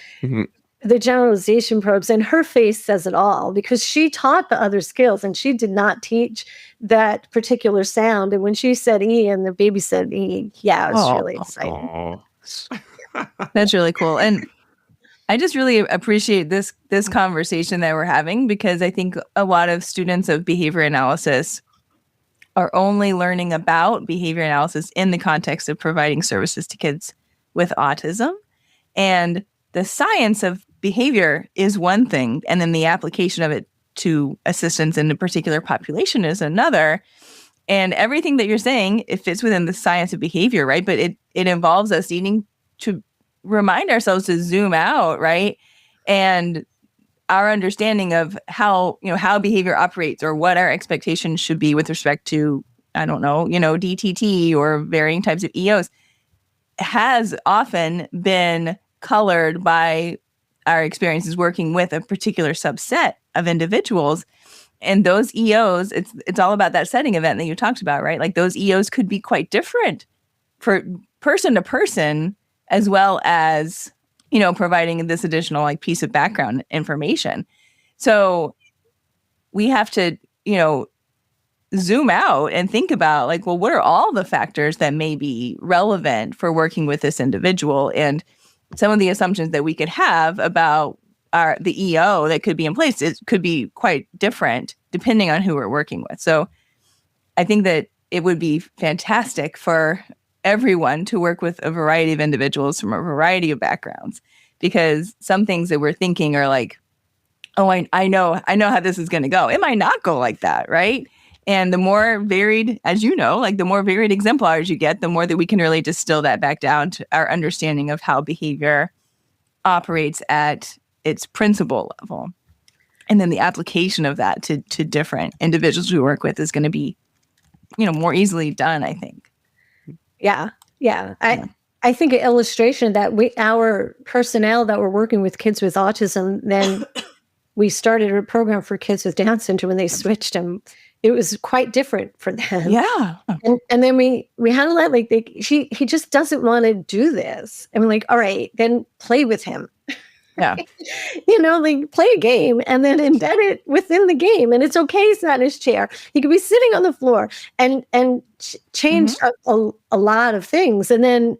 The generalization probes, and her face says it all, because she taught the other skills and she did not teach that particular sound. And when she said E and the baby said E, it was really exciting. That's really cool. And I just really appreciate this conversation that we're having, because I think a lot of students of behavior analysis are only learning about behavior analysis in the context of providing services to kids with autism. And the science of behavior is one thing, and then the application of it to assistance in a particular population is another. And everything that you're saying, it fits within the science of behavior, right? But it involves us needing to remind ourselves to zoom out, right? And our understanding of how behavior operates, or what our expectations should be with respect to, DTT or varying types of EOs, has often been colored by our experiences working with a particular subset of individuals. And those EOs, it's all about that setting event that you talked about, right? Like those EOs could be quite different for person to person, as well as, providing this additional like piece of background information. So we have to, zoom out and think about like, well, what are all the factors that may be relevant for working with this individual? And some of the assumptions that we could have about the EO that could be in place, it could be quite different depending on who we're working with. So I think that it would be fantastic for everyone to work with a variety of individuals from a variety of backgrounds, because some things that we're thinking are like, oh, I know how this is going to go. It might not go like that, right? And the more varied, as you know, like the more varied exemplars you get, the more that we can really distill that back down to our understanding of how behavior operates at its principle level. And then the application of that to different individuals we work with is going to be, more easily done, I think. Yeah. I think an illustration that our personnel that were working with kids with autism, then we started a program for kids with Down syndrome and they switched, and it was quite different for them. Yeah. And then we had to let he just doesn't want to do this. And we're like, all right, then play with him. Yeah. Play a game and then embed it within the game. And it's okay, he's not in his chair. He could be sitting on the floor and change a lot of things. And then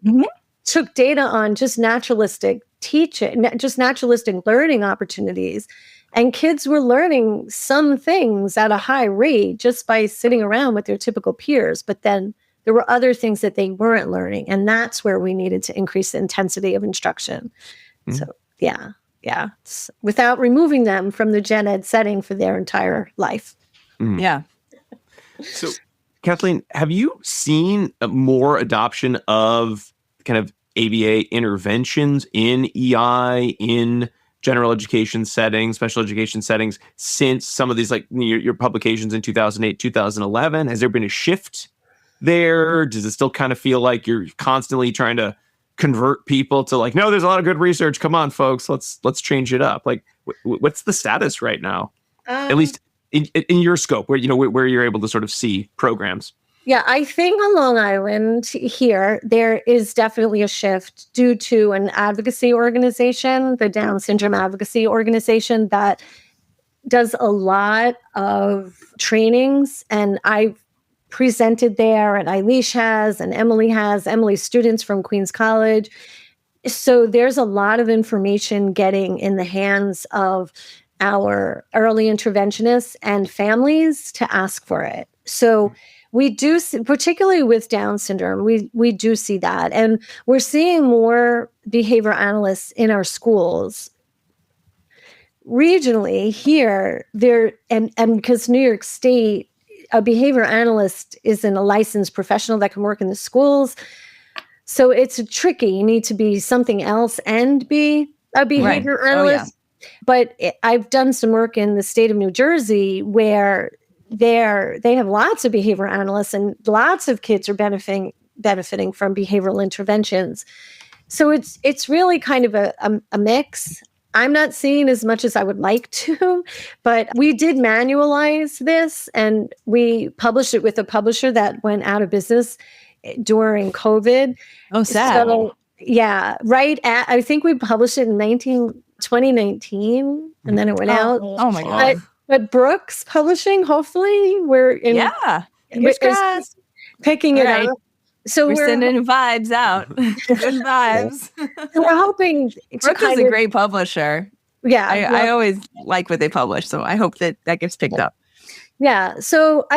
took data on just naturalistic teaching, just naturalistic learning opportunities. And kids were learning some things at a high rate just by sitting around with their typical peers. But then there were other things that they weren't learning. And that's where we needed to increase the intensity of instruction. So, yeah. Without removing them from the gen ed setting for their entire life. Yeah. So, Kathleen, have you seen more adoption of kind of ABA interventions in EI, in general education settings, special education settings, since some of these, like your publications in 2008, 2011? Has there been a shift there? Does it still kind of feel like you're constantly trying to convert people to like, no, there's a lot of good research. Come on, folks, let's change it up. Like, what's the status right now? At least in your scope, where you're able to sort of see programs. Yeah, I think on Long Island here, there is definitely a shift due to an advocacy organization, the Down Syndrome Advocacy Organization, that does a lot of trainings. And I've presented there, and Eilish has, and Emily has, Emily's students from Queens College. So there's a lot of information getting in the hands of our early interventionists and families to ask for it. So we do, particularly with Down syndrome, we do see that. And we're seeing more behavior analysts in our schools. Regionally here, and because New York State, a behavior analyst isn't a licensed professional that can work in the schools. So it's tricky. You need to be something else and be a behavior analyst. Oh, yeah. But I've done some work in the state of New Jersey where they have lots of behavior analysts and lots of kids are benefiting from behavioral interventions. So it's really kind of a mix. I'm not seeing as much as I would like to, but we did manualize this and we published it with a publisher that went out of business during COVID. Oh, sad. So, yeah, I think we published it in 2019 and then it went out. Oh my God. But Brooks Publishing, hopefully we're picking it up. So we're sending vibes out. Good vibes. We're hoping. Brooks is a great publisher. Yeah. I always like what they publish. So I hope that gets picked up. Yeah. So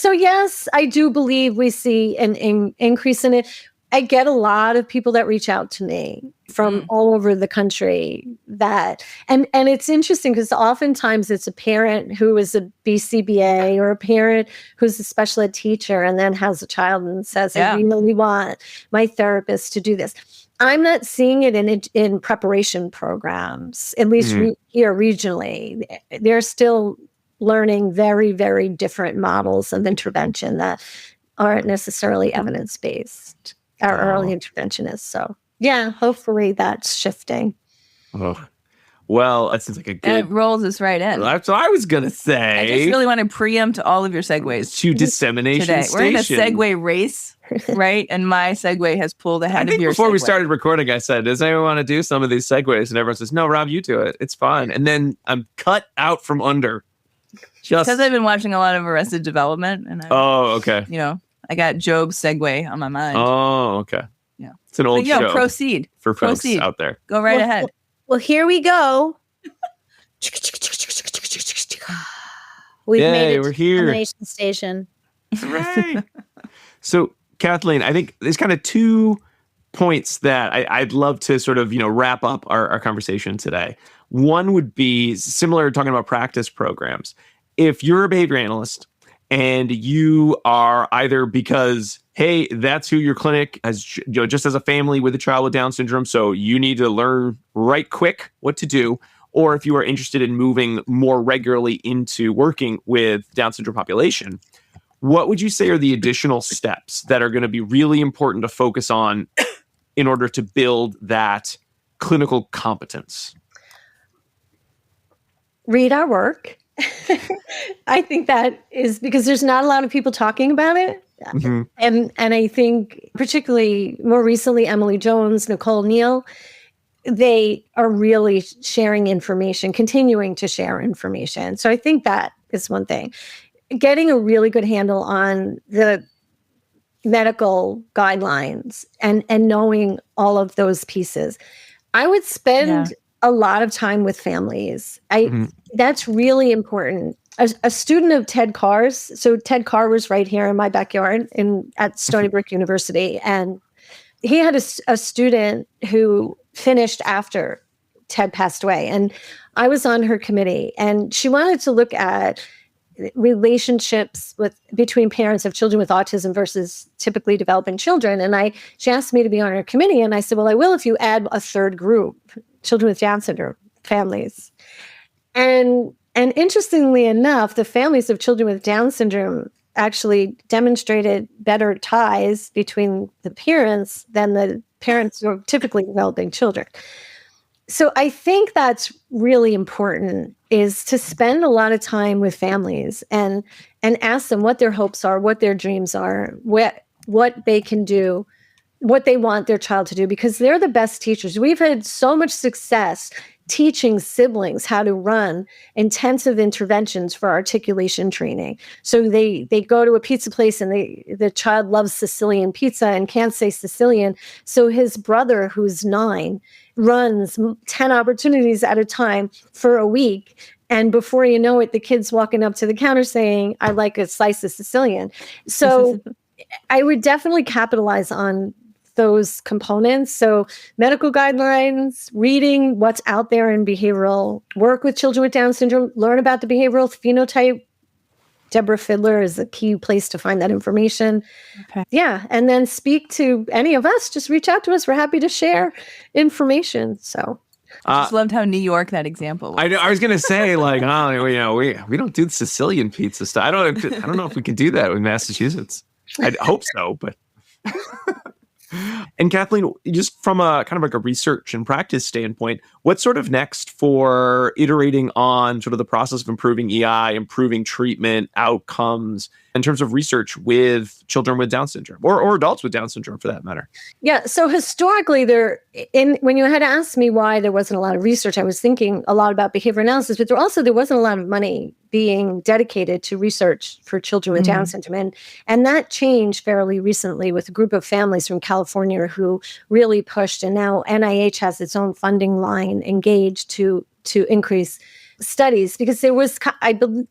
yes, I do believe we see an increase in it. I get a lot of people that reach out to me from all over the country and it's interesting because oftentimes it's a parent who is a BCBA or a parent who's a special ed teacher and then has a child and says, I really want my therapist to do this. I'm not seeing it in preparation programs, at least here regionally. They're still learning very, very different models of intervention that aren't necessarily evidence-based. Our early interventionists. So yeah, hopefully that's shifting. Oh, Well, that seems like a And good. it rolls us right in. That's what I was gonna say. I just really want to preempt all of your segues to dissemination today. station. We're in a segue race, right? And my segue has pulled ahead of your before we segue. started recording, I said, does anyone want to do some of these segues? And everyone says, no, Rob, you do it. It's fun. And then I'm cut out from under. Just Because I've been watching a lot of Arrested Development. And okay. I got Job's segue on my mind. Oh, okay. Yeah. It's an old show. Proceed. For folks Proceed. out there. Go right ahead. Well, here we go. We've made it we're to here. Dissemination Station. Hooray. So, Kathleen, I think there's kind of 2 points that I'd love to sort of, wrap up our conversation today. One would be similar, talking about practice programs. If you're a behavior analyst and you are either because, hey, that's who your clinic has, just as a family with a child with Down syndrome, so you need to learn right quick what to do, or if you are interested in moving more regularly into working with Down syndrome population, what would you say are the additional steps that are going to be really important to focus on in order to build that clinical competence? Read our work. I think that is because there's not a lot of people talking about it. Mm-hmm. And I think particularly more recently, Emily Jones, Nicole Neal, they are really sharing information, continuing to share information. So I think that is one thing. Getting a really good handle on the medical guidelines and knowing all of those pieces. I would spend a lot of time with families. That's really important. A student of Ted Carr's, so Ted Carr was right here in my backyard at Stony Brook University, and he had a student who finished after Ted passed away, and I was on her committee, and she wanted to look at relationships between parents of children with autism versus typically developing children. And she asked me to be on her committee, and I said, well, I will if you add a third group, children with Down syndrome families. And interestingly enough, the families of children with Down syndrome actually demonstrated better ties between the parents than the parents who are typically developing children. So I think that's really important, is to spend a lot of time with families and ask them what their hopes are, what their dreams are, what they can do, what they want their child to do, because they're the best teachers. We've had so much success teaching siblings how to run intensive interventions for articulation training. So they go to a pizza place and the child loves Sicilian pizza and can't say Sicilian. So his brother, who's 9, runs 10 opportunities at a time for a week. And before you know it, the kid's walking up to the counter saying, I'd like a slice of Sicilian. So I would definitely capitalize on those components. So medical guidelines, reading what's out there in behavioral, work with children with Down syndrome, learn about the behavioral phenotype. Deborah Fidler is a key place to find that information. Okay. Yeah. And then speak to any of us. Just reach out to us. We're happy to share information. So I just loved how New York that example was. I was gonna say, like, we don't do the Sicilian pizza stuff. I don't know if we can do that in Massachusetts. I hope so, but. And Kathleen, just from a kind of like a research and practice standpoint, what's sort of next for iterating on sort of the process of improving EI, improving treatment outcomes in terms of research with children with Down syndrome or adults with Down syndrome for that matter? Yeah. So historically, when you had asked me why there wasn't a lot of research, I was thinking a lot about behavior analysis, but there wasn't a lot of money being dedicated to research for children with Down syndrome. And that changed fairly recently with a group of families from California who really pushed. And now NIH has its own funding line engaged to increase studies, because there was, I believe,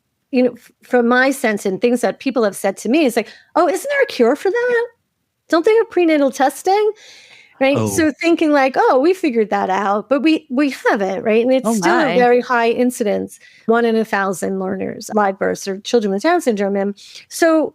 from my sense and things that people have said to me, it's like, oh, isn't there a cure for that? Don't they have prenatal testing? Right. Oh. So thinking like, oh, we figured that out, but we haven't, right? And it's still a very high incidence, 1 in 1,000 learners, live births, or children with Down syndrome. And so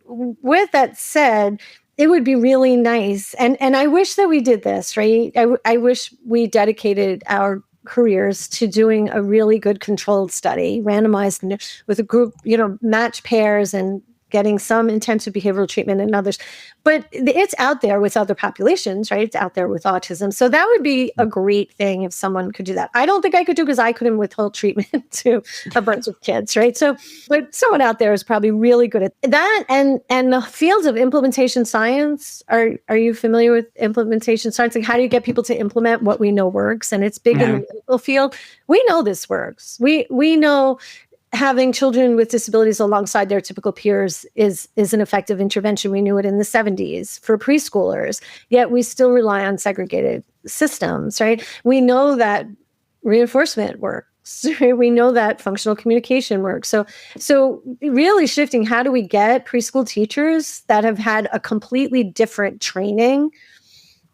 with that said, it would be really nice. And I wish that we did this, right? I wish we dedicated our careers to doing a really good controlled study, randomized with a group, match pairs and getting some intensive behavioral treatment and others. But it's out there with other populations, right? It's out there with autism. So that would be a great thing if someone could do that. I don't think I could do because I couldn't withhold treatment to a bunch of kids, right? So, but someone out there is probably really good at that. And the fields of implementation science, are you familiar with implementation science? Like, how do you get people to implement what we know works? And it's big in the medical field. We know this works. We know having children with disabilities alongside their typical peers is an effective intervention. We knew it in the 70s for preschoolers, yet we still rely on segregated systems, right? We know that reinforcement works. We know that functional communication works. So really shifting, how do we get preschool teachers that have had a completely different training,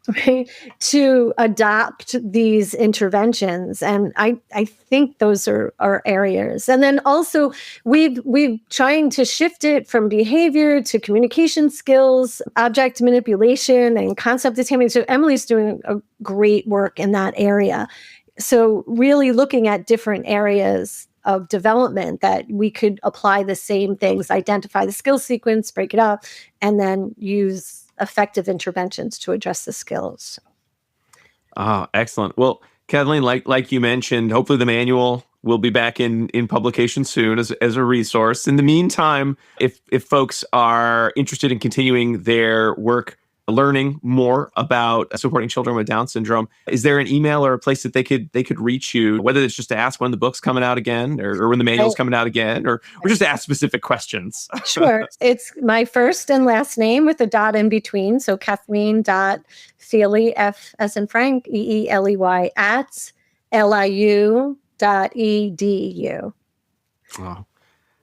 right, to adopt these interventions? And I think those are areas. And then also we've trying to shift it from behavior to communication skills, object manipulation, and concept attainment. So Emily's doing a great work in that area. So really looking at different areas of development that we could apply the same things, identify the skill sequence, break it up, and then use effective interventions to address the skills. Excellent. Well, Kathleen, like you mentioned, hopefully the manual will be back in publication soon as a resource. In the meantime, if folks are interested in continuing their work, learning more about supporting children with Down syndrome, is there an email or a place that they could reach you, whether it's just to ask when the book's coming out again or when the manual's coming out again, or just to ask specific questions? Sure. It's my first and last name with a dot in between. So Kathleen.Feeley, F as in Frank, EELEY at liu.edu. Oh.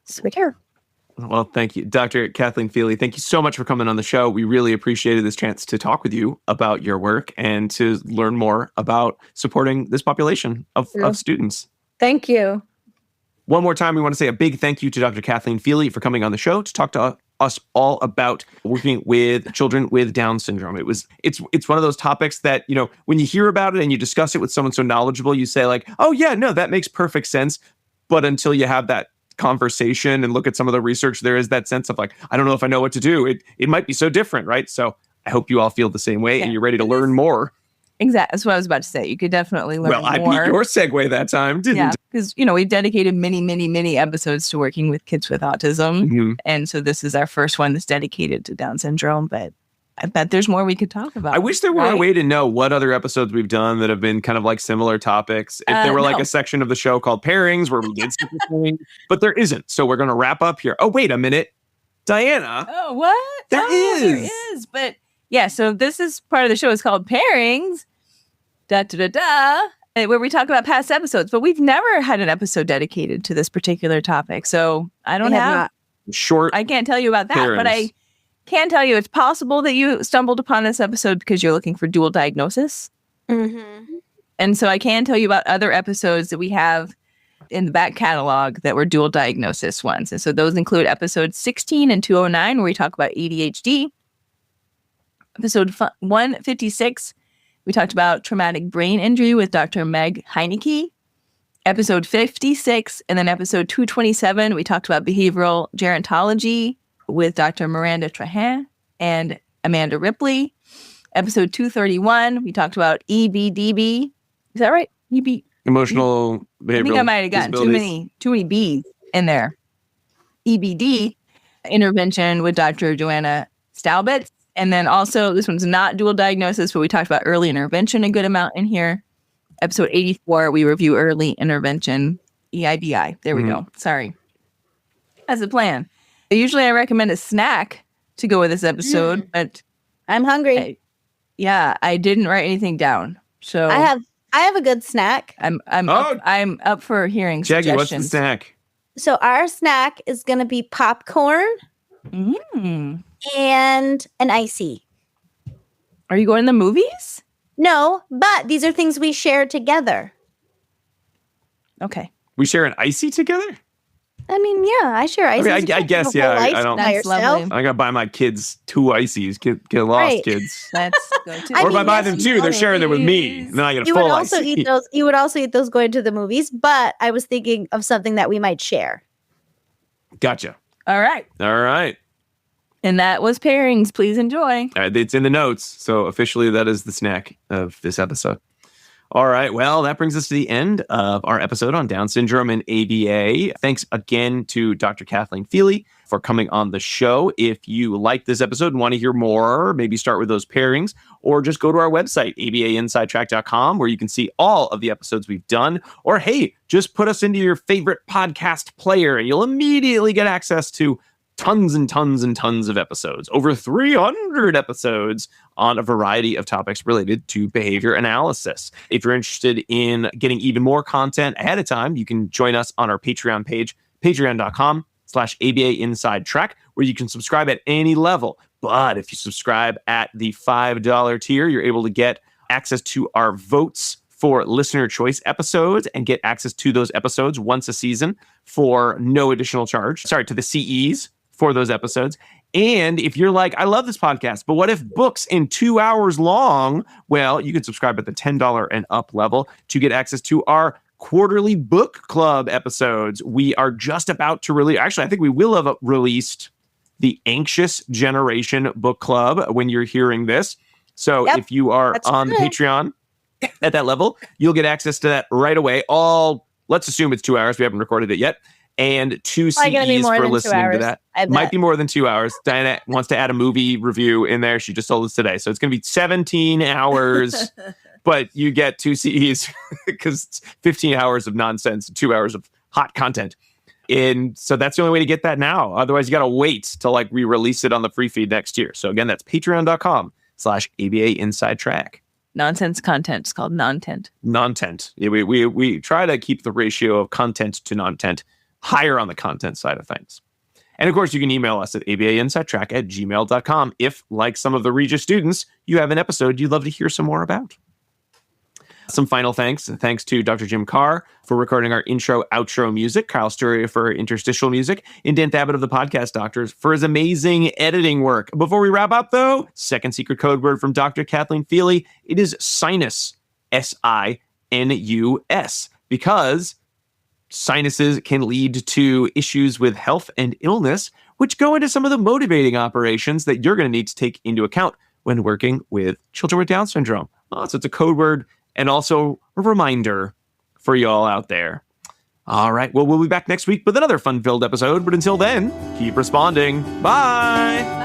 So here. Well, thank you, Dr. Kathleen Feeley. Thank you so much for coming on the show. We really appreciated this chance to talk with you about your work and to learn more about supporting this population of students. Thank you. One more time, we want to say a big thank you to Dr. Kathleen Feeley for coming on the show to talk to us all about working with children with Down syndrome. It's one of those topics that, when you hear about it and you discuss it with someone so knowledgeable, you say like, oh yeah, no, that makes perfect sense. But until you have that conversation and look at some of the research, there is that sense of like, I don't know if I know what to do. It might be so different, right? So I hope you all feel the same way and you're ready to learn more. Exactly. That's what I was about to say. You could definitely learn more. Well, I beat your segue that time, didn't I? Because, we've dedicated many episodes to working with kids with autism. Mm-hmm. And so this is our first one that's dedicated to Down syndrome, but I bet there's more we could talk about. I wish there were a way to know what other episodes we've done that have been kind of like similar topics. If there were like a section of the show called Pairings where we did something, but there isn't. So we're going to wrap up here. Oh, wait a minute. Diana. Oh, what? There is. But yeah, so this is part of the show. It's called Pairings, where we talk about past episodes. But we've never had an episode dedicated to this particular topic. So I don't have short. I can't tell you about that, pairings. But I can tell you it's possible that you stumbled upon this episode because you're looking for dual diagnosis. Mm-hmm. And so I can tell you about other episodes that we have in the back catalog that were dual diagnosis ones. And so those include episodes 16 and 209, where we talk about ADHD. Episode 156, we talked about traumatic brain injury with Dr. Meg Heineke. Episode 56, and then episode 227, we talked about behavioral gerontology with Dr. Miranda Trahan and Amanda Ripley. Episode 231, we talked about EBDB. Is that right? Emotional behavioral. I think I might have gotten too many B's in there. EBD intervention with Dr. Joanna Staubitz. And then also, this one's not dual diagnosis, but we talked about early intervention a good amount in here. Episode 84, we review early intervention, EIBI. There we go. Sorry. That's the plan. Usually I recommend a snack to go with this episode, but I'm hungry. I didn't write anything down. So I have a good snack. I'm up for hearing Jackie, suggestions. what's the snack? So our snack is going to be popcorn and an icy. Are you going to the movies? No, but these are things we share together. Okay. We share an icy together? I mean, yeah, I share ices. I guess, yeah. I don't. That's lovely. I gotta buy my kids 2 ices. Get lost, Right. kids. Let's go to Or if I buy them 2, they're sharing them with me. And then I get a You full would also icy. eat those. You would also eat those going to the movies. But I was thinking of something that we might share. Gotcha. All right. All right. And that was pairings. Please enjoy. It's in the notes. So officially, that is the snack of this episode. All right. Well, that brings us to the end of our episode on Down syndrome and ABA. Thanks again to Dr. Kathleen Feeley for coming on the show. If you like this episode and want to hear more, maybe start with those pairings, or just go to our website, abainsidetrack.com, where you can see all of the episodes we've done. Or, hey, just put us into your favorite podcast player and you'll immediately get access to tons and tons and tons of episodes, over 300 episodes on a variety of topics related to behavior analysis. If you're interested in getting even more content ahead of time, you can join us on our Patreon page, patreon.com/ABA Inside Track, where you can subscribe at any level. But if you subscribe at the $5 tier, you're able to get access to our votes for listener choice episodes and get access to those episodes once a season for no additional charge. Sorry, to the CEs for those episodes. And if you're like, I love this podcast, but what if books in 2 hours long? Well, you can subscribe at the $10 and up level to get access to our quarterly book club episodes. We are just about to release, actually, I think we will have released the Anxious Generation book club when you're hearing this. So if you are on the Patreon at that level, you'll get access to that right away. Let's assume it's 2 hours. We haven't recorded it yet. And 2 CEs for listening to that. Might be more than 2 hours. Diana wants to add a movie review in there. She just told us today. So it's going to be 17 hours, but you get 2 CEs because it's 15 hours of nonsense, 2 hours of hot content. And so that's the only way to get that now. Otherwise, you got to wait till we release it on the free feed next year. So again, that's patreon.com/ABA Inside Track. Nonsense content. It's called non-tent. Non-tent. Yeah, we try to keep the ratio of content to non-tent higher on the content side of things. And of course, you can email us at abainsidetrack@gmail.com if, like some of the Regis students, you have an episode you'd love to hear some more about. Some final thanks. Thanks to Dr. Jim Carr for recording our intro, outro music, Kyle Sturia for interstitial music, and Dan Thabit of the Podcast Doctors for his amazing editing work. Before we wrap up, though, second secret code word from Dr. Kathleen Feeley. It is sinus, S-I-N-U-S, because sinuses can lead to issues with health and illness, which go into some of the motivating operations that you're going to need to take into account when working with children with Down syndrome. So it's a code word and also a reminder for you all out there. All right. Well, we'll be back next week with another fun-filled episode. But until then, keep responding. Bye.